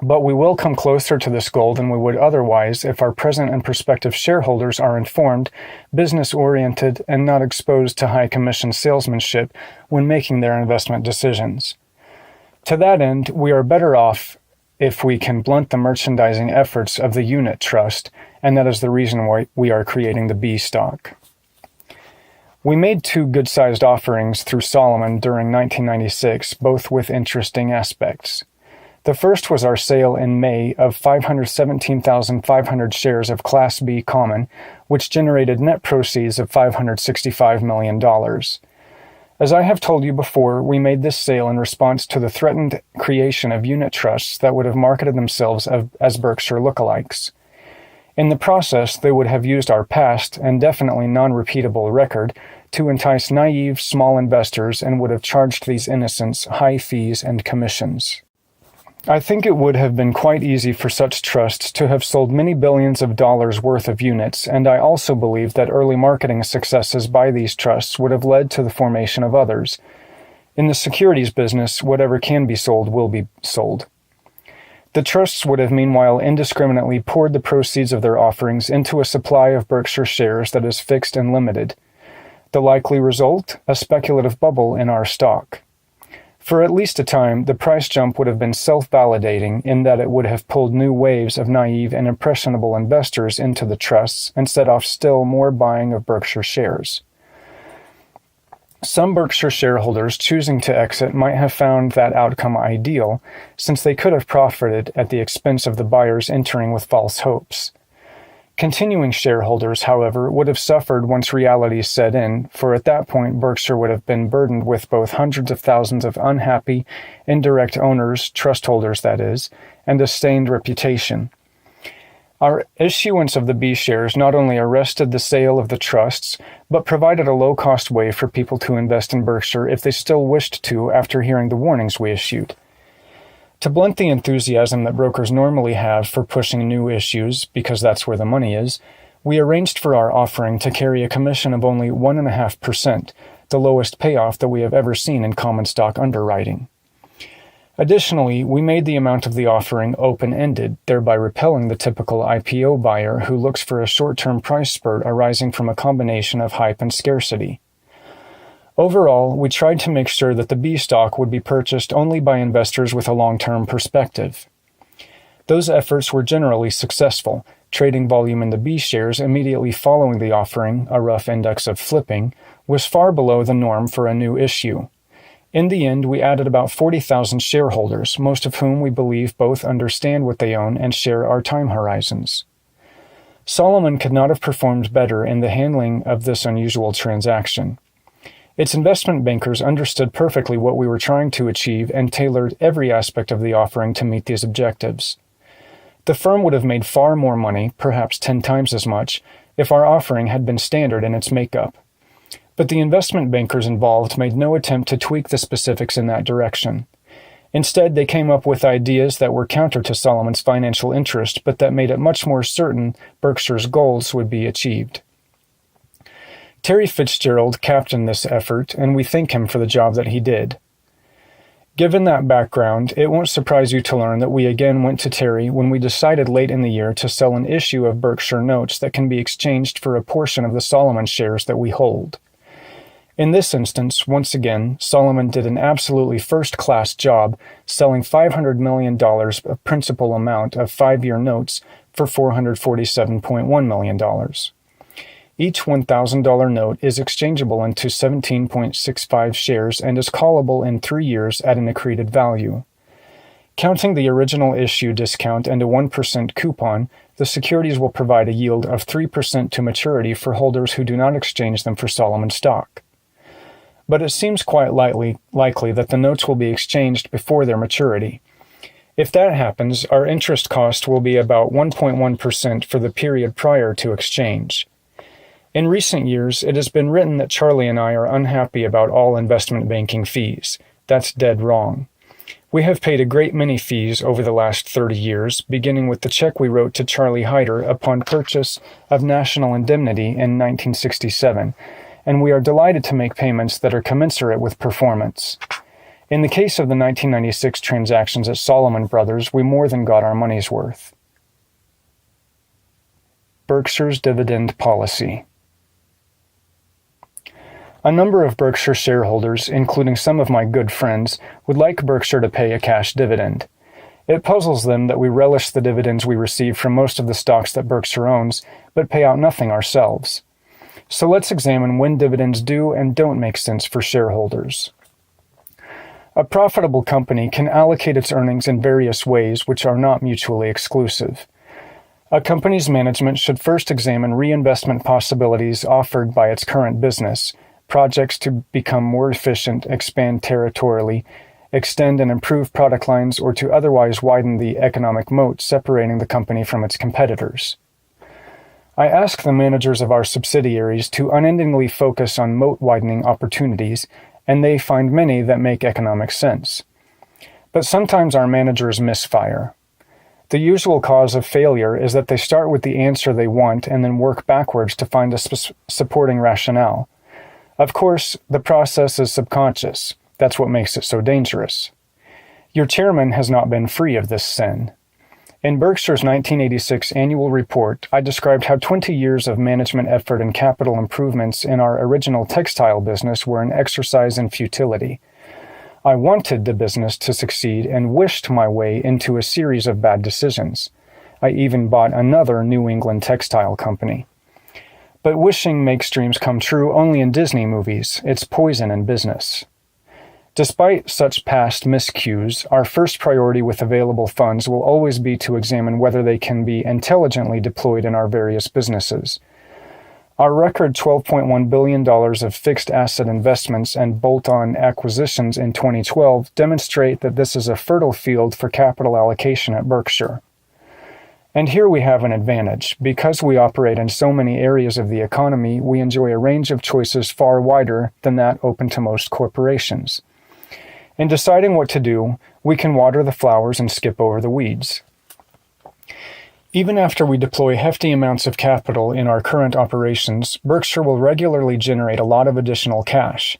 But we will come closer to this goal than we would otherwise if our present and prospective shareholders are informed, business-oriented, and not exposed to high commission salesmanship when making their investment decisions. To that end, we are better off if we can blunt the merchandising efforts of the unit trust, and that is the reason why we are creating the B stock. We made 2 good-sized offerings through Solomon during 1996, both with interesting aspects. The first was our sale in May of 517,500 shares of Class B common, which generated net proceeds of $565 million. As I have told you before, we made this sale in response to the threatened creation of unit trusts that would have marketed themselves as Berkshire lookalikes. In the process, they would have used our past and definitely non-repeatable record to entice naive small investors and would have charged these innocents high fees and commissions. I think it would have been quite easy for such trusts to have sold many billions of dollars worth of units, and I also believe that early marketing successes by these trusts would have led to the formation of others. In the securities business, whatever can be sold will be sold. The trusts would have meanwhile indiscriminately poured the proceeds of their offerings into a supply of Berkshire shares that is fixed and limited. The likely result? A speculative bubble in our stock. For at least a time, the price jump would have been self-validating in that it would have pulled new waves of naive and impressionable investors into the trusts and set off still more buying of Berkshire shares. Some Berkshire shareholders choosing to exit might have found that outcome ideal, since they could have profited at the expense of the buyers entering with false hopes. Continuing shareholders, however, would have suffered once reality set in, for at that point Berkshire would have been burdened with both hundreds of thousands of unhappy, indirect owners, trust holders that is, and a stained reputation. Our issuance of the B shares not only arrested the sale of the trusts, but provided a low-cost way for people to invest in Berkshire if they still wished to after hearing the warnings we issued. To blunt the enthusiasm that brokers normally have for pushing new issues, because that's where the money is, we arranged for our offering to carry a commission of only 1.5%, the lowest payoff that we have ever seen in common stock underwriting. Additionally, we made the amount of the offering open-ended, thereby repelling the typical IPO buyer who looks for a short-term price spurt arising from a combination of hype and scarcity. Overall, we tried to make sure that the B stock would be purchased only by investors with a long-term perspective. Those efforts were generally successful. Trading volume in the B shares immediately following the offering, a rough index of flipping, was far below the norm for a new issue. In the end, we added about 40,000 shareholders, most of whom we believe both understand what they own and share our time horizons. Solomon could not have performed better in the handling of this unusual transaction. Its investment bankers understood perfectly what we were trying to achieve and tailored every aspect of the offering to meet these objectives. The firm would have made far more money, perhaps 10 times as much, if our offering had been standard in its makeup. But the investment bankers involved made no attempt to tweak the specifics in that direction. Instead, they came up with ideas that were counter to Solomon's financial interest, but that made it much more certain Berkshire's goals would be achieved. Terry Fitzgerald captained this effort, and we thank him for the job that he did. Given that background, it won't surprise you to learn that we again went to Terry when we decided late in the year to sell an issue of Berkshire notes that can be exchanged for a portion of the Solomon shares that we hold. In this instance, once again, Solomon did an absolutely first-class job selling $500 million of principal amount of 5-year notes for $447.1 million. Each $1,000 note is exchangeable into 17.65 shares and is callable in 3 years at an accreted value. Counting the original issue discount and a 1% coupon, the securities will provide a yield of 3% to maturity for holders who do not exchange them for Solomon stock. But it seems quite likely that the notes will be exchanged before their maturity. If that happens, our interest cost will be about 1.1% for the period prior to exchange. In recent years, it has been written that Charlie and I are unhappy about all investment banking fees. That's dead wrong. We have paid a great many fees over the last 30 years, beginning with the check we wrote to Charlie Hyder upon purchase of National Indemnity in 1967, and we are delighted to make payments that are commensurate with performance. In the case of the 1996 transactions at Solomon Brothers, we more than got our money's worth. Berkshire's dividend policy. A number of Berkshire shareholders, including some of my good friends, would like Berkshire to pay a cash dividend. It puzzles them that we relish the dividends we receive from most of the stocks that Berkshire owns, but pay out nothing ourselves. So let's examine when dividends do and don't make sense for shareholders. A profitable company can allocate its earnings in various ways which are not mutually exclusive. A company's management should first examine reinvestment possibilities offered by its current business, projects to become more efficient, expand territorially, extend and improve product lines, or to otherwise widen the economic moat separating the company from its competitors. I ask the managers of our subsidiaries to unendingly focus on moat-widening opportunities, and they find many that make economic sense. But sometimes our managers misfire. The usual cause of failure is that they start with the answer they want and then work backwards to find a supporting rationale. Of course, the process is subconscious. That's what makes it so dangerous. Your chairman has not been free of this sin. In Berkshire's 1986 annual report, I described how 20 years of management effort and capital improvements in our original textile business were an exercise in futility. I wanted the business to succeed and wished my way into a series of bad decisions. I even bought another New England textile company. But wishing makes dreams come true only in Disney movies. It's poison in business. Despite such past miscues, our first priority with available funds will always be to examine whether they can be intelligently deployed in our various businesses. Our record $12.1 billion of fixed asset investments and bolt-on acquisitions in 2012 demonstrate that this is a fertile field for capital allocation at Berkshire. And here we have an advantage. Because we operate in so many areas of the economy, we enjoy a range of choices far wider than that open to most corporations. In deciding what to do, we can water the flowers and skip over the weeds. Even after we deploy hefty amounts of capital in our current operations, Berkshire will regularly generate a lot of additional cash.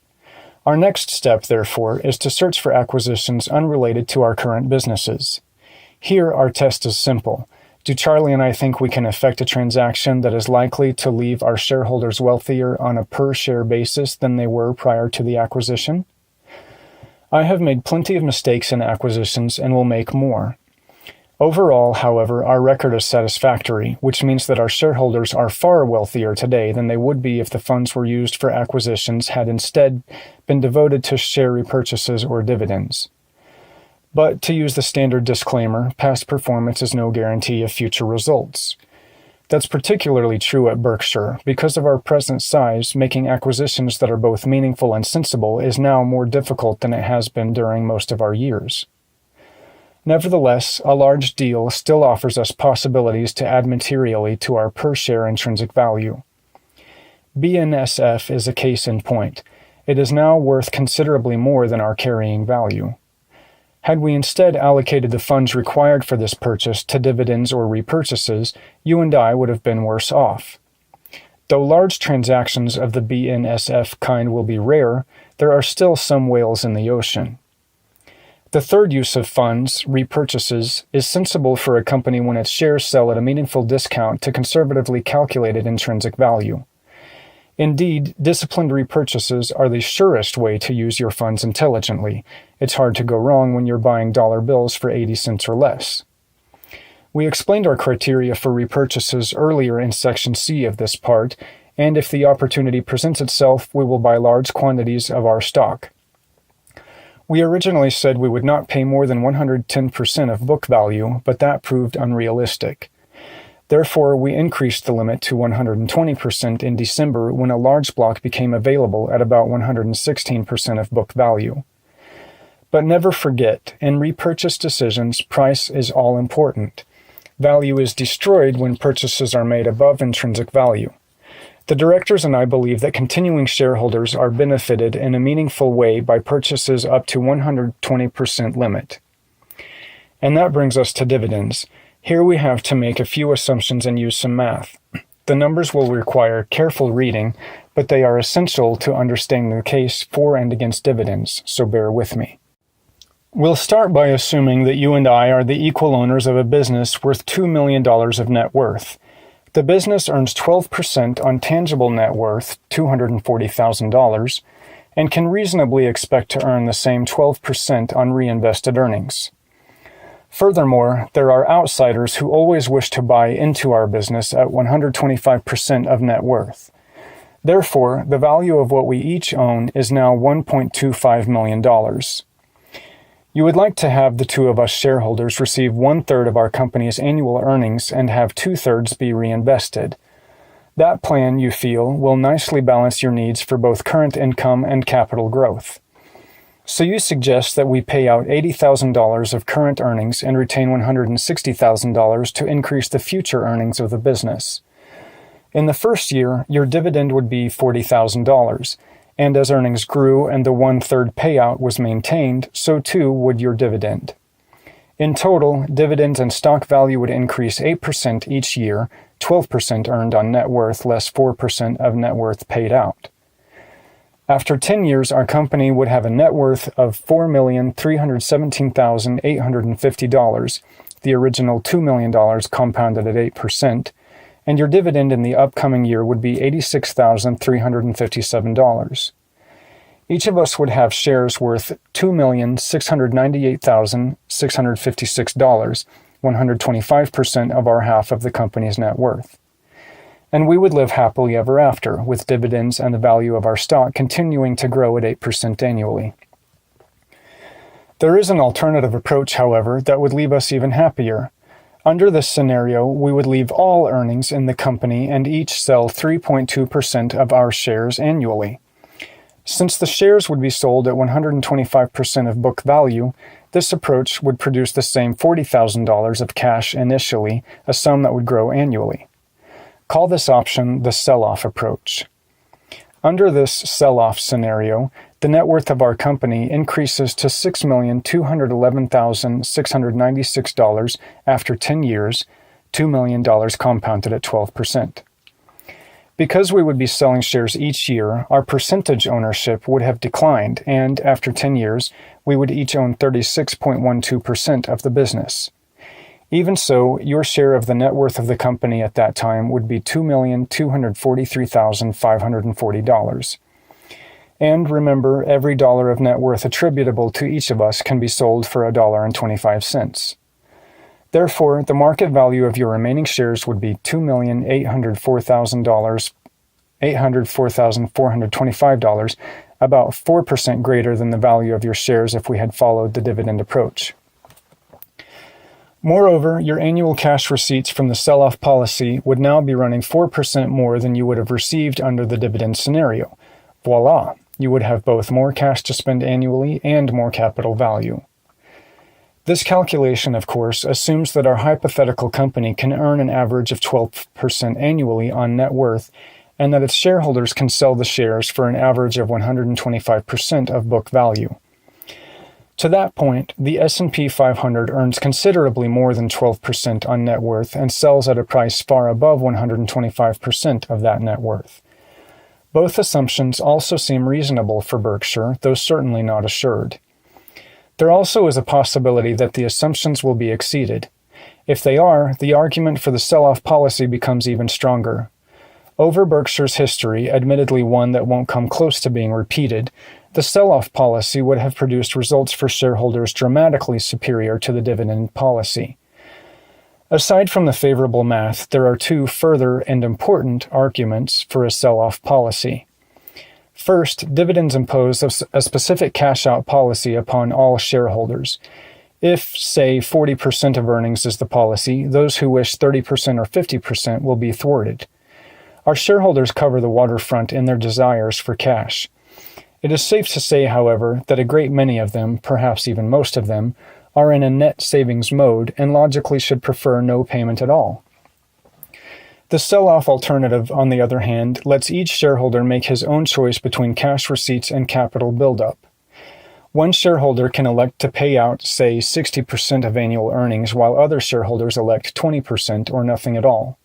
Our next step, therefore, is to search for acquisitions unrelated to our current businesses. Here, our test is simple. Do Charlie and I think we can effect a transaction that is likely to leave our shareholders wealthier on a per-share basis than they were prior to the acquisition? I have made plenty of mistakes in acquisitions and will make more. Overall, however, our record is satisfactory, which means that our shareholders are far wealthier today than they would be if the funds were used for acquisitions had instead been devoted to share repurchases or dividends. But to use the standard disclaimer, past performance is no guarantee of future results. That's particularly true at Berkshire. Because of our present size, making acquisitions that are both meaningful and sensible is now more difficult than it has been during most of our years. Nevertheless, a large deal still offers us possibilities to add materially to our per-share intrinsic value. BNSF is a case in point. It is now worth considerably more than our carrying value. Had we instead allocated the funds required for this purchase to dividends or repurchases, you and I would have been worse off. Though large transactions of the BNSF kind will be rare, there are still some whales in the ocean. The third use of funds, repurchases, is sensible for a company when its shares sell at a meaningful discount to conservatively calculated intrinsic value. Indeed, disciplined repurchases are the surest way to use your funds intelligently. It's hard to go wrong when you're buying dollar bills for 80 cents or less. We explained our criteria for repurchases earlier in Section C of this part, and if the opportunity presents itself, we will buy large quantities of our stock. We originally said we would not pay more than 110% of book value, but that proved unrealistic. Therefore, we increased the limit to 120% in December when a large block became available at about 116% of book value. But never forget, in repurchase decisions, price is all important. Value is destroyed when purchases are made above intrinsic value. The directors and I believe that continuing shareholders are benefited in a meaningful way by purchases up to 120% limit. And that brings us to dividends. Here we have to make a few assumptions and use some math. The numbers will require careful reading, but they are essential to understanding the case for and against dividends, so bear with me. We'll start by assuming that you and I are the equal owners of a business worth $2 million of net worth. The business earns 12% on tangible net worth, $240,000, and can reasonably expect to earn the same 12% on reinvested earnings. Furthermore, there are outsiders who always wish to buy into our business at 125% of net worth. Therefore, the value of what we each own is now $1.25 million. You would like to have the two of us shareholders receive 1/3 of our company's annual earnings and have 2/3 be reinvested. That plan, you feel, will nicely balance your needs for both current income and capital growth. So you suggest that we pay out $80,000 of current earnings and retain $160,000 to increase the future earnings of the business. In the first year, your dividend would be $40,000, and as earnings grew and the 1/3 payout was maintained, so too would your dividend. In total, dividends and stock value would increase 8% each year, 12% earned on net worth less 4% of net worth paid out. After 10 years, our company would have a net worth of $4,317,850, the original $2 million compounded at 8%, and your dividend in the upcoming year would be $86,357. Each of us would have shares worth $2,698,656, 125% of our half of the company's net worth. And we would live happily ever after, with dividends and the value of our stock continuing to grow at 8% annually. There is an alternative approach, however, that would leave us even happier. Under this scenario, we would leave all earnings in the company and each sell 3.2% of our shares annually. Since the shares would be sold at 125% of book value, this approach would produce the same $40,000 of cash initially, a sum that would grow annually. Call this option the sell-off approach. Under this sell-off scenario, the net worth of our company increases to $6,211,696 after 10 years, $2 million compounded at 12%. Because we would be selling shares each year, our percentage ownership would have declined, and after 10 years, we would each own 36.12% of the business. Even so, your share of the net worth of the company at that time would be $2,243,540. And remember, every dollar of net worth attributable to each of us can be sold for $1.25. Therefore, the market value of your remaining shares would be $804,425, about 4% greater than the value of your shares if we had followed the dividend approach. Moreover, your annual cash receipts from the sell-off policy would now be running 4% more than you would have received under the dividend scenario. Voila! You would have both more cash to spend annually and more capital value. This calculation, of course, assumes that our hypothetical company can earn an average of 12% annually on net worth, and that its shareholders can sell the shares for an average of 125% of book value. To that point, the S&P 500 earns considerably more than 12% on net worth and sells at a price far above 125% of that net worth. Both assumptions also seem reasonable for Berkshire, though certainly not assured. There also is a possibility that the assumptions will be exceeded. If they are, the argument for the sell-off policy becomes even stronger. Over Berkshire's history, admittedly one that won't come close to being repeated, the sell-off policy would have produced results for shareholders dramatically superior to the dividend policy. Aside from the favorable math, there are two further and important arguments for a sell-off policy. First, dividends impose a specific cash-out policy upon all shareholders. If, say, 40% of earnings is the policy, those who wish 30% or 50% will be thwarted. Our shareholders cover the waterfront in their desires for cash. It is safe to say, however, that a great many of them, perhaps even most of them, are in a net savings mode and logically should prefer no payment at all. The sell-off alternative, on the other hand, lets each shareholder make his own choice between cash receipts and capital buildup. One shareholder can elect to pay out, say, 60% of annual earnings, while other shareholders elect 20% or nothing at all.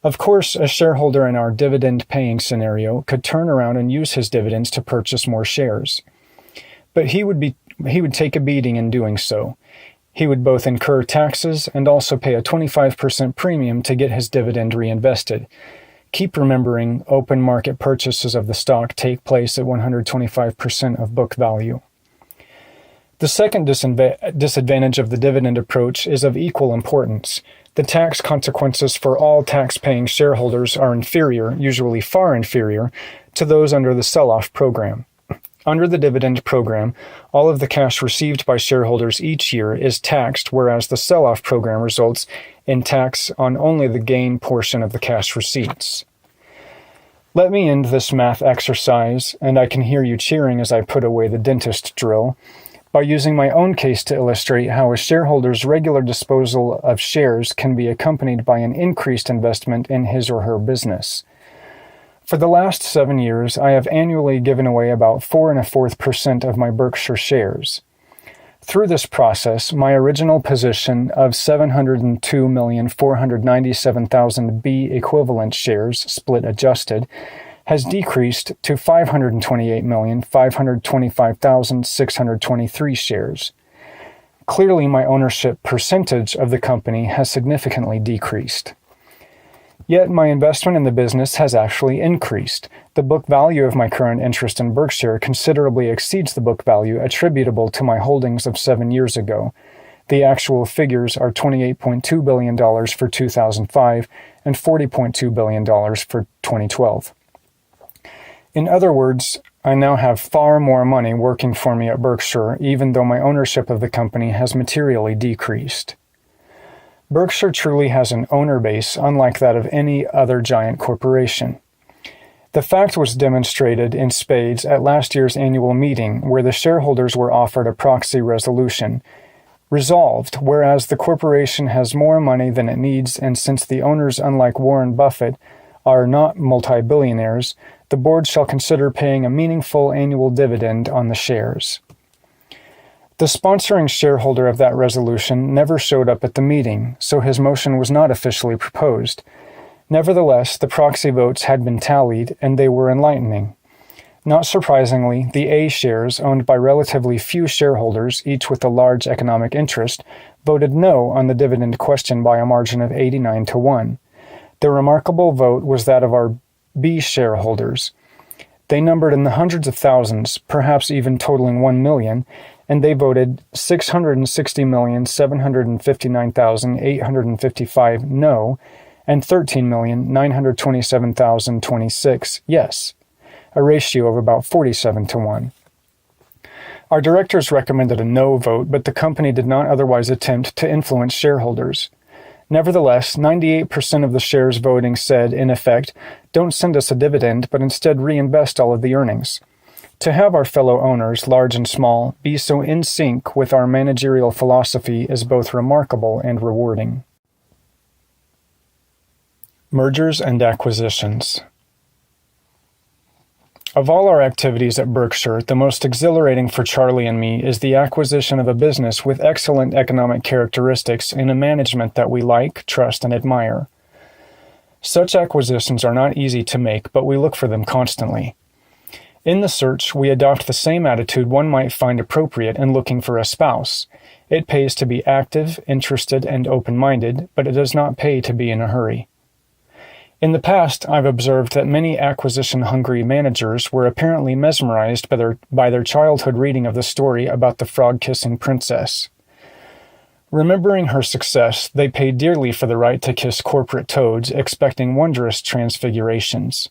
Of course, a shareholder in our dividend-paying scenario could turn around and use his dividends to purchase more shares. But he would take a beating in doing so. He would both incur taxes and also pay a 25% premium to get his dividend reinvested. Keep remembering, open market purchases of the stock take place at 125% of book value. The second disadvantage of the dividend approach is of equal importance. The tax consequences for all tax-paying shareholders are inferior, usually far inferior, to those under the sell-off program. Under the dividend program, all of the cash received by shareholders each year is taxed, whereas the sell-off program results in tax on only the gain portion of the cash receipts. Let me end this math exercise, and I can hear you cheering as I put away the dentist drill, by using my own case to illustrate how a shareholder's regular disposal of shares can be accompanied by an increased investment in his or her business. For the last 7 years, I have annually given away about 4.25% of my Berkshire shares. Through this process, my original position of 702,497,000 B equivalent shares, split adjusted, has decreased to 528,525,623 shares. Clearly, my ownership percentage of the company has significantly decreased. Yet my investment in the business has actually increased. The book value of my current interest in Berkshire considerably exceeds the book value attributable to my holdings of 7 years ago. The actual figures are $28.2 billion for 2005 and $40.2 billion for 2012. In other words, I now have far more money working for me at Berkshire, even though my ownership of the company has materially decreased. Berkshire truly has an owner base unlike that of any other giant corporation. The fact was demonstrated in spades at last year's annual meeting, where the shareholders were offered a proxy resolution. Resolved, whereas the corporation has more money than it needs, and since the owners, unlike Warren Buffett, are not multi-billionaires, the board shall consider paying a meaningful annual dividend on the shares. The sponsoring shareholder of that resolution never showed up at the meeting, so his motion was not officially proposed. Nevertheless, the proxy votes had been tallied, and they were enlightening. Not surprisingly, the A shares, owned by relatively few shareholders, each with a large economic interest, voted no on the dividend question by a margin of 89-1. The remarkable vote was that of our B shareholders. They numbered in the hundreds of thousands, perhaps even totaling 1 million, and they voted 660,759,855 no, and 13,927,026 yes, a ratio of about 47-1. Our directors recommended a no vote, but the company did not otherwise attempt to influence shareholders. Nevertheless, 98% of the shares voting said, in effect, don't send us a dividend, but instead reinvest all of the earnings. To have our fellow owners, large and small, be so in sync with our managerial philosophy is both remarkable and rewarding. Mergers and acquisitions. Of all our activities at Berkshire, the most exhilarating for Charlie and me is the acquisition of a business with excellent economic characteristics and a management that we like, trust, and admire. Such acquisitions are not easy to make, but we look for them constantly. In the search, we adopt the same attitude one might find appropriate in looking for a spouse. It pays to be active, interested, and open-minded, but it does not pay to be in a hurry. In the past, I've observed that many acquisition-hungry managers were apparently mesmerized by their childhood reading of the story about the frog-kissing princess. Remembering her success, they paid dearly for the right to kiss corporate toads, expecting wondrous transfigurations.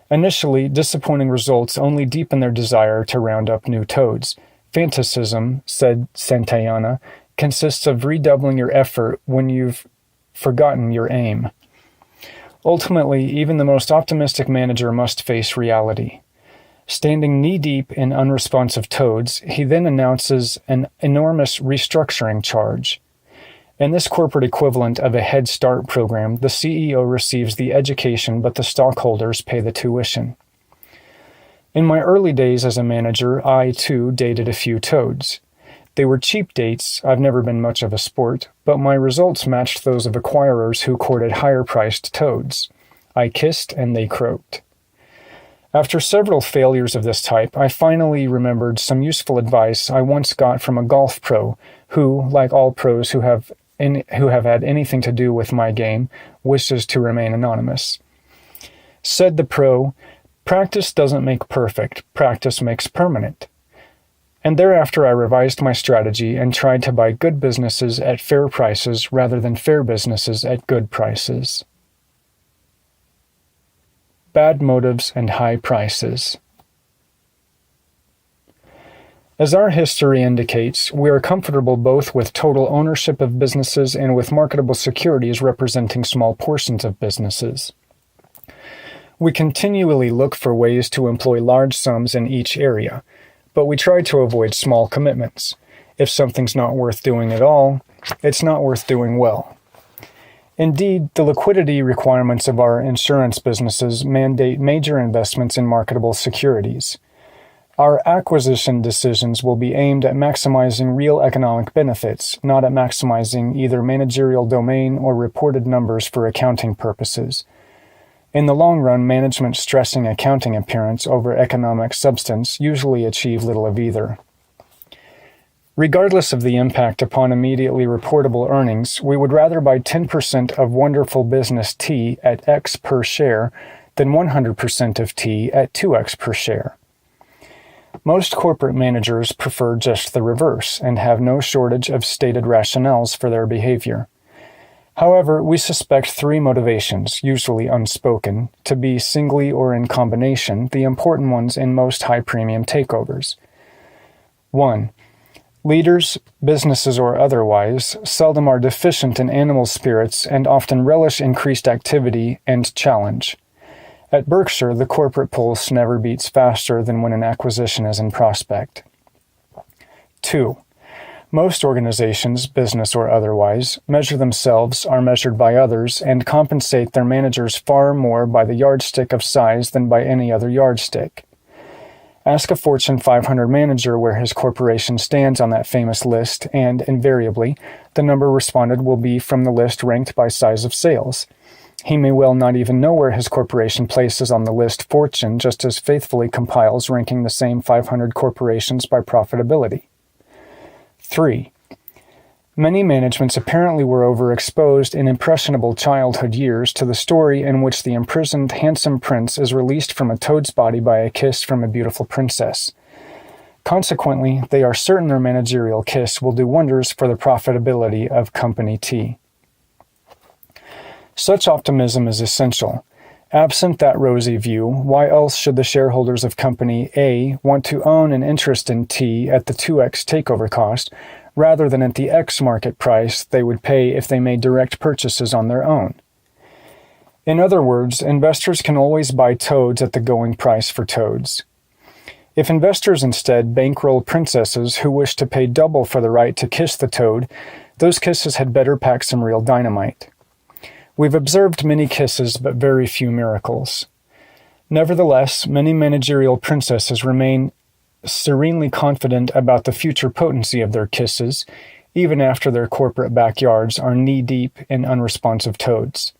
Initially, disappointing results only deepen their desire to round up new toads. Fantasism, said Santayana, consists of redoubling your effort when you've forgotten your aim. Ultimately, even the most optimistic manager must face reality. Standing knee-deep in unresponsive toads, he then announces an enormous restructuring charge. In this corporate equivalent of a Head Start program, the CEO receives the education, but the stockholders pay the tuition. In my early days as a manager, I, too, dated a few toads. They were cheap dates. I've never been much of a sport, but my results matched those of acquirers who courted higher-priced toads. I kissed and they croaked. After several failures of this type, I finally remembered some useful advice I once got from a golf pro who, like all pros who have had anything to do with my game, wishes to remain anonymous. Said the pro, "Practice doesn't make perfect, practice makes permanent." And thereafter I revised my strategy and tried to buy good businesses at fair prices rather than fair businesses at good prices. Bad motives and high prices. As our history indicates, we are comfortable both with total ownership of businesses and with marketable securities representing small portions of businesses. We continually look for ways to employ large sums in each area, but we try to avoid small commitments. If something's not worth doing at all, it's not worth doing well. Indeed, the liquidity requirements of our insurance businesses mandate major investments in marketable securities. Our acquisition decisions will be aimed at maximizing real economic benefits, not at maximizing either managerial domain or reported numbers for accounting purposes. In the long run, management stressing accounting appearance over economic substance usually achieve little of either. Regardless of the impact upon immediately reportable earnings, we would rather buy 10% of wonderful business T at X per share than 100% of T at 2X per share. Most corporate managers prefer just the reverse and have no shortage of stated rationales for their behavior. However, we suspect three motivations, usually unspoken, to be singly or in combination the important ones in most high-premium takeovers. 1. Leaders, businesses or otherwise, seldom are deficient in animal spirits and often relish increased activity and challenge. At Berkshire, the corporate pulse never beats faster than when an acquisition is in prospect. 2. Most organizations, business or otherwise, measure themselves, are measured by others, and compensate their managers far more by the yardstick of size than by any other yardstick. Ask a Fortune 500 manager where his corporation stands on that famous list, and, invariably, the number responded will be from the list ranked by size of sales. He may well not even know where his corporation places on the list Fortune just as faithfully compiles ranking the same 500 corporations by profitability. 3. Many managements apparently were overexposed in impressionable childhood years to the story in which the imprisoned handsome prince is released from a toad's body by a kiss from a beautiful princess. Consequently, they are certain their managerial kiss will do wonders for the profitability of Company T. Such optimism is essential. Absent that rosy view, why else should the shareholders of Company A want to own an interest in T at the 2x takeover cost, rather than at the X market price they would pay if they made direct purchases on their own? In other words, investors can always buy toads at the going price for toads. If investors instead bankroll princesses who wish to pay double for the right to kiss the toad, those kisses had better pack some real dynamite. We've observed many kisses but very few miracles. Nevertheless, many managerial princesses remain serenely confident about the future potency of their kisses, even after their corporate backyards are knee-deep in unresponsive toads.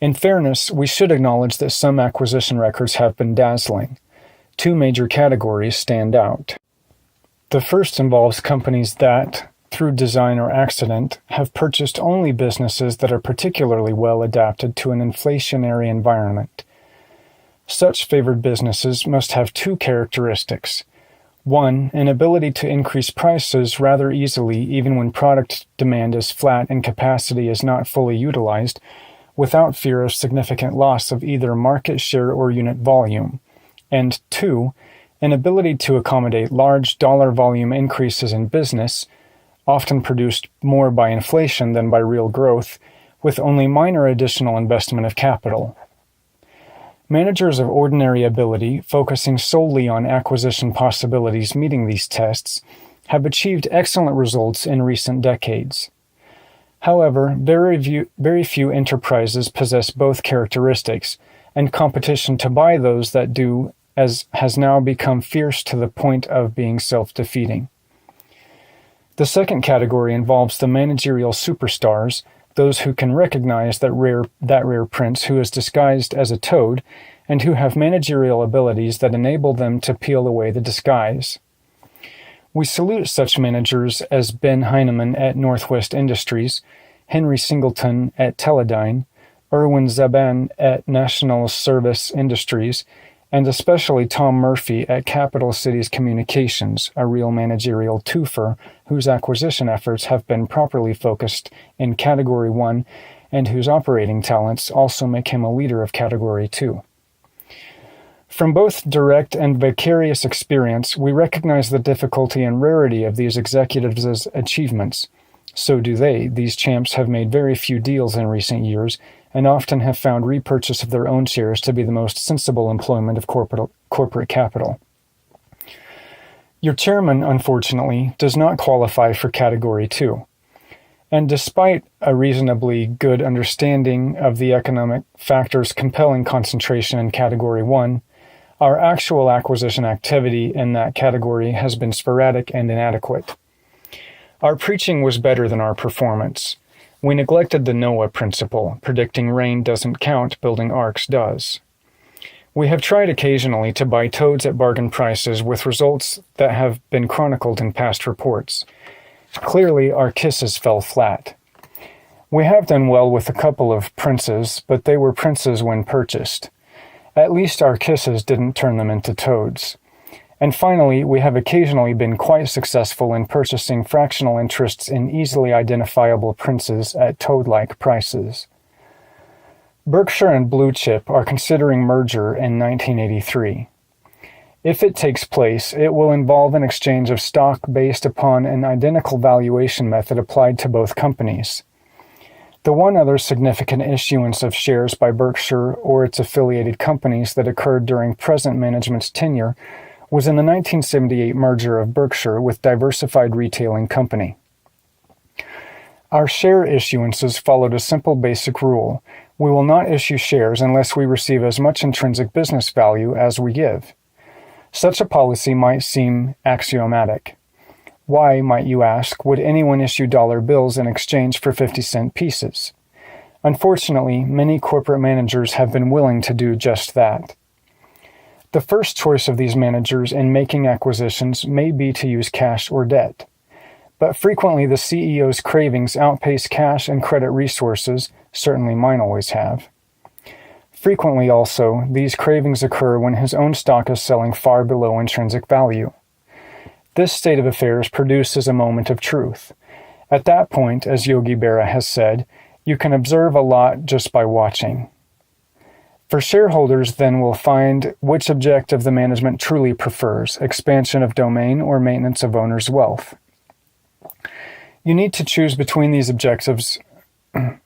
In fairness, we should acknowledge that some acquisition records have been dazzling. Two major categories stand out. The first involves companies that, through design or accident, have purchased only businesses that are particularly well adapted to an inflationary environment. Such favored businesses must have two characteristics. One, an ability to increase prices rather easily even when product demand is flat and capacity is not fully utilized, without fear of significant loss of either market share or unit volume. And two, an ability to accommodate large dollar volume increases in business, often produced more by inflation than by real growth, with only minor additional investment of capital. Managers of ordinary ability, focusing solely on acquisition possibilities meeting these tests, have achieved excellent results in recent decades. However, very few enterprises possess both characteristics, and competition to buy those that do has now become fierce to the point of being self-defeating. The second category involves the managerial superstars, those who can recognize that rare prince who is disguised as a toad, and who have managerial abilities that enable them to peel away the disguise. We salute such managers as Ben Heinemann at Northwest Industries, Henry Singleton at Teledyne, Erwin Zaban at National Service Industries, and especially Tom Murphy at Capital Cities Communications, a real managerial twofer whose acquisition efforts have been properly focused in Category 1 and whose operating talents also make him a leader of Category 2. From both direct and vicarious experience, we recognize the difficulty and rarity of these executives' achievements. So do they. These champs have made very few deals in recent years, and often have found repurchase of their own shares to be the most sensible employment of corporate capital. Your chairman, unfortunately, does not qualify for Category 2. And despite a reasonably good understanding of the economic factors compelling concentration in Category 1, our actual acquisition activity in that category has been sporadic and inadequate. Our preaching was better than our performance. We neglected the Noah principle, predicting rain doesn't count, building arks does. We have tried occasionally to buy toads at bargain prices with results that have been chronicled in past reports. Clearly, our kisses fell flat. We have done well with a couple of princes, but they were princes when purchased. At least our kisses didn't turn them into toads. And finally, we have occasionally been quite successful in purchasing fractional interests in easily identifiable princes at toad-like prices. Berkshire and Blue Chip are considering merger in 1983. If it takes place, it will involve an exchange of stock based upon an identical valuation method applied to both companies. The one other significant issuance of shares by Berkshire or its affiliated companies that occurred during present management's tenure was in the 1978 merger of Berkshire with Diversified Retailing Company. Our share issuances followed a simple basic rule. We will not issue shares unless we receive as much intrinsic business value as we give. Such a policy might seem axiomatic. Why, might you ask, would anyone issue dollar bills in exchange for 50-cent pieces? Unfortunately, many corporate managers have been willing to do just that. The first choice of these managers in making acquisitions may be to use cash or debt. But frequently the CEO's cravings outpace cash and credit resources, certainly mine always have. Frequently also, these cravings occur when his own stock is selling far below intrinsic value. This state of affairs produces a moment of truth. At that point, as Yogi Berra has said, you can observe a lot just by watching. For shareholders then will find which objective the management truly prefers, expansion of domain or maintenance of owners' wealth. You need to choose between these objectives.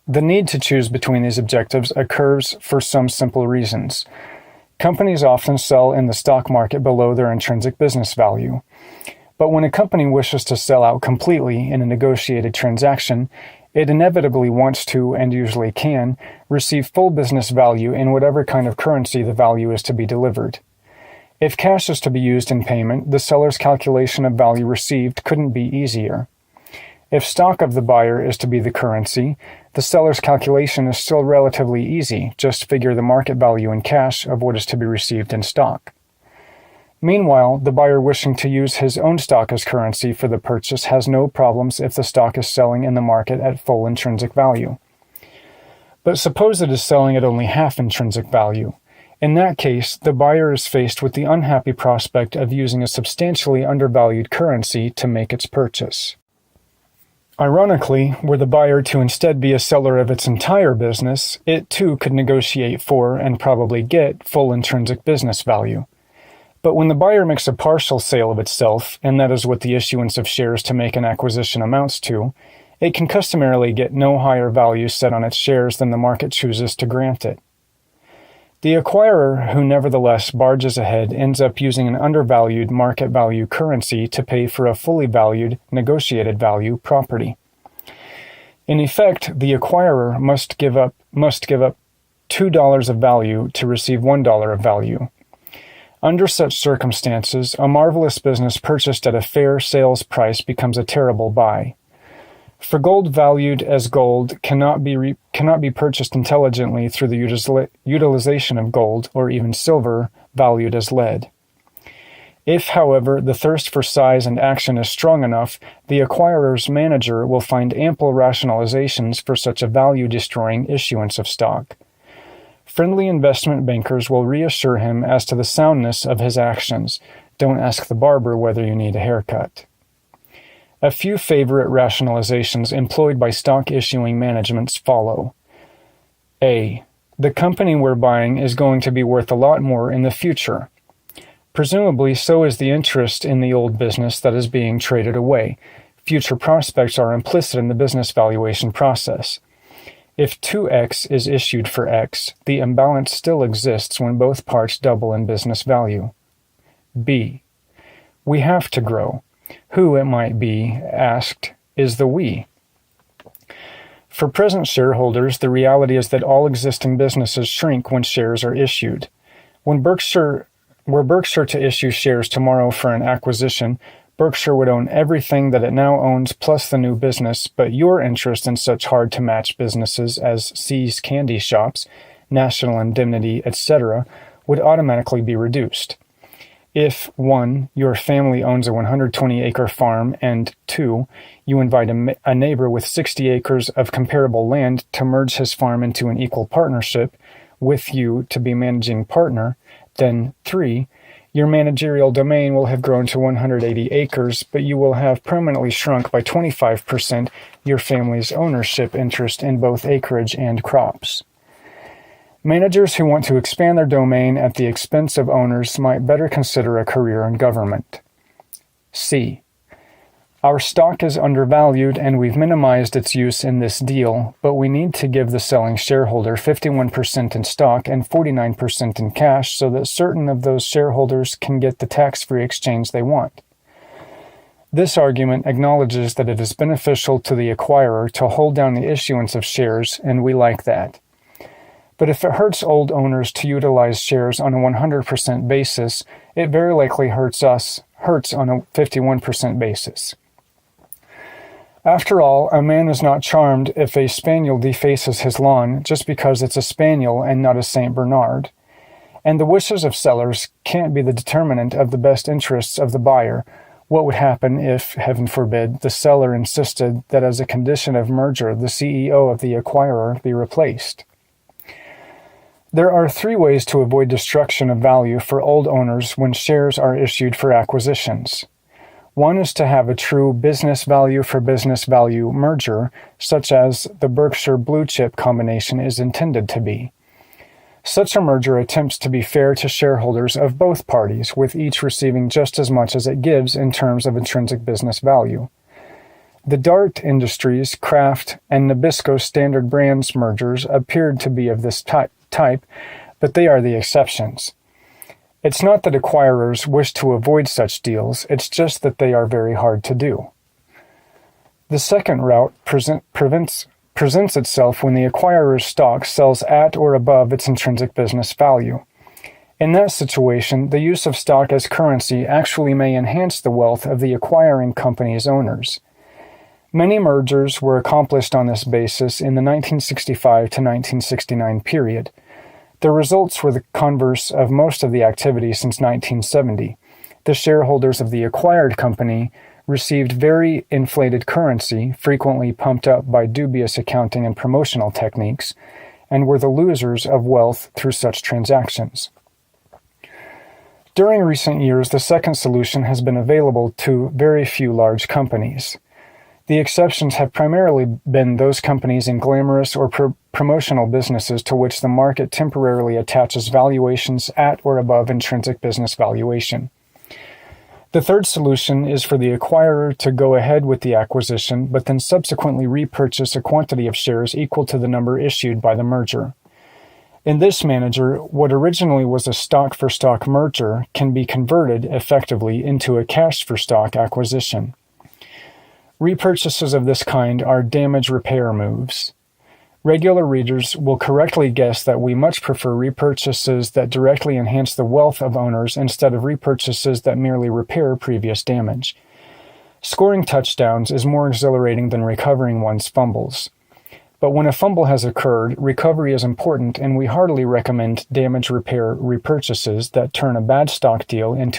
The need to choose between these objectives occurs for some simple reasons. Companies often sell in the stock market below their intrinsic business value. But when a company wishes to sell out completely in a negotiated transaction, it inevitably wants to, and usually can, receive full business value in whatever kind of currency the value is to be delivered. If cash is to be used in payment, the seller's calculation of value received couldn't be easier. If stock of the buyer is to be the currency, the seller's calculation is still relatively easy. Just figure the market value in cash of what is to be received in stock. Meanwhile, the buyer wishing to use his own stock as currency for the purchase has no problems if the stock is selling in the market at full intrinsic value. But suppose it is selling at only half intrinsic value. In that case, the buyer is faced with the unhappy prospect of using a substantially undervalued currency to make its purchase. Ironically, were the buyer to instead be a seller of its entire business, it too could negotiate for, and probably get, full intrinsic business value. But when the buyer makes a partial sale of itself, and that is what the issuance of shares to make an acquisition amounts to, it can customarily get no higher value set on its shares than the market chooses to grant it. The acquirer, who nevertheless barges ahead, ends up using an undervalued market value currency to pay for a fully valued, negotiated value property. In effect, the acquirer must give up $2 of value to receive $1 of value. Under such circumstances, a marvelous business purchased at a fair sales price becomes a terrible buy. For gold valued as gold cannot be purchased intelligently through the utilization of gold, or even silver valued as lead. If, however, the thirst for size and action is strong enough, the acquirer's manager will find ample rationalizations for such a value-destroying issuance of stock. Friendly investment bankers will reassure him as to the soundness of his actions. Don't ask the barber whether you need a haircut. A few favorite rationalizations employed by stock issuing managements follow. A. The company we're buying is going to be worth a lot more in the future. Presumably, so is the interest in the old business that is being traded away. Future prospects are implicit in the business valuation process. If 2x is issued for x, the imbalance still exists when both parts double in business value. B. We have to grow. Who, it might be asked, is the we? For present shareholders, the reality is that all existing businesses shrink when shares are issued. Were Berkshire to issue shares tomorrow for an acquisition, Berkshire would own everything that it now owns plus the new business, but your interest in such hard-to-match businesses as See's Candy Shops, National Indemnity, etc., would automatically be reduced. If 1. Your family owns a 120-acre farm, and 2. You invite a neighbor with 60 acres of comparable land to merge his farm into an equal partnership with you to be managing partner, then 3. Your managerial domain will have grown to 180 acres, but you will have permanently shrunk by 25% your family's ownership interest in both acreage and crops. Managers who want to expand their domain at the expense of owners might better consider a career in government. C. Our stock is undervalued and we've minimized its use in this deal, but we need to give the selling shareholder 51% in stock and 49% in cash so that certain of those shareholders can get the tax-free exchange they want. This argument acknowledges that it is beneficial to the acquirer to hold down the issuance of shares, and we like that. But if it hurts old owners to utilize shares on a 100% basis, it very likely hurts on a 51% basis. After all, a man is not charmed if a spaniel defaces his lawn just because it's a spaniel and not a St. Bernard. And the wishes of sellers can't be the determinant of the best interests of the buyer. What would happen if, heaven forbid, the seller insisted that as a condition of merger the CEO of the acquirer be replaced? There are 3 ways to avoid destruction of value for old owners when shares are issued for acquisitions. One is to have a true business value for business value merger, such as the Berkshire Blue Chip combination is intended to be. Such a merger attempts to be fair to shareholders of both parties, with each receiving just as much as it gives in terms of intrinsic business value. The Dart Industries, Kraft, and Nabisco Standard Brands mergers appeared to be of this type, but they are the exceptions. It's not that acquirers wish to avoid such deals, it's just that they are very hard to do. The second route presents itself when the acquirer's stock sells at or above its intrinsic business value. In that situation, the use of stock as currency actually may enhance the wealth of the acquiring company's owners. Many mergers were accomplished on this basis in the 1965 to 1969 period. The results were the converse of most of the activity since 1970. The shareholders of the acquired company received very inflated currency, frequently pumped up by dubious accounting and promotional techniques, and were the losers of wealth through such transactions. During recent years, the second solution has been available to very few large companies. The exceptions have primarily been those companies in glamorous or promotional businesses to which the market temporarily attaches valuations at or above intrinsic business valuation. The third solution is for the acquirer to go ahead with the acquisition, but then subsequently repurchase a quantity of shares equal to the number issued by the merger. In this manner, what originally was a stock-for-stock merger can be converted effectively into a cash-for-stock acquisition. Repurchases of this kind are damage repair moves. Regular readers will correctly guess that we much prefer repurchases that directly enhance the wealth of owners instead of repurchases that merely repair previous damage. Scoring touchdowns is more exhilarating than recovering one's fumbles. But when a fumble has occurred, recovery is important, and we heartily recommend damage repair repurchases that turn a bad stock deal into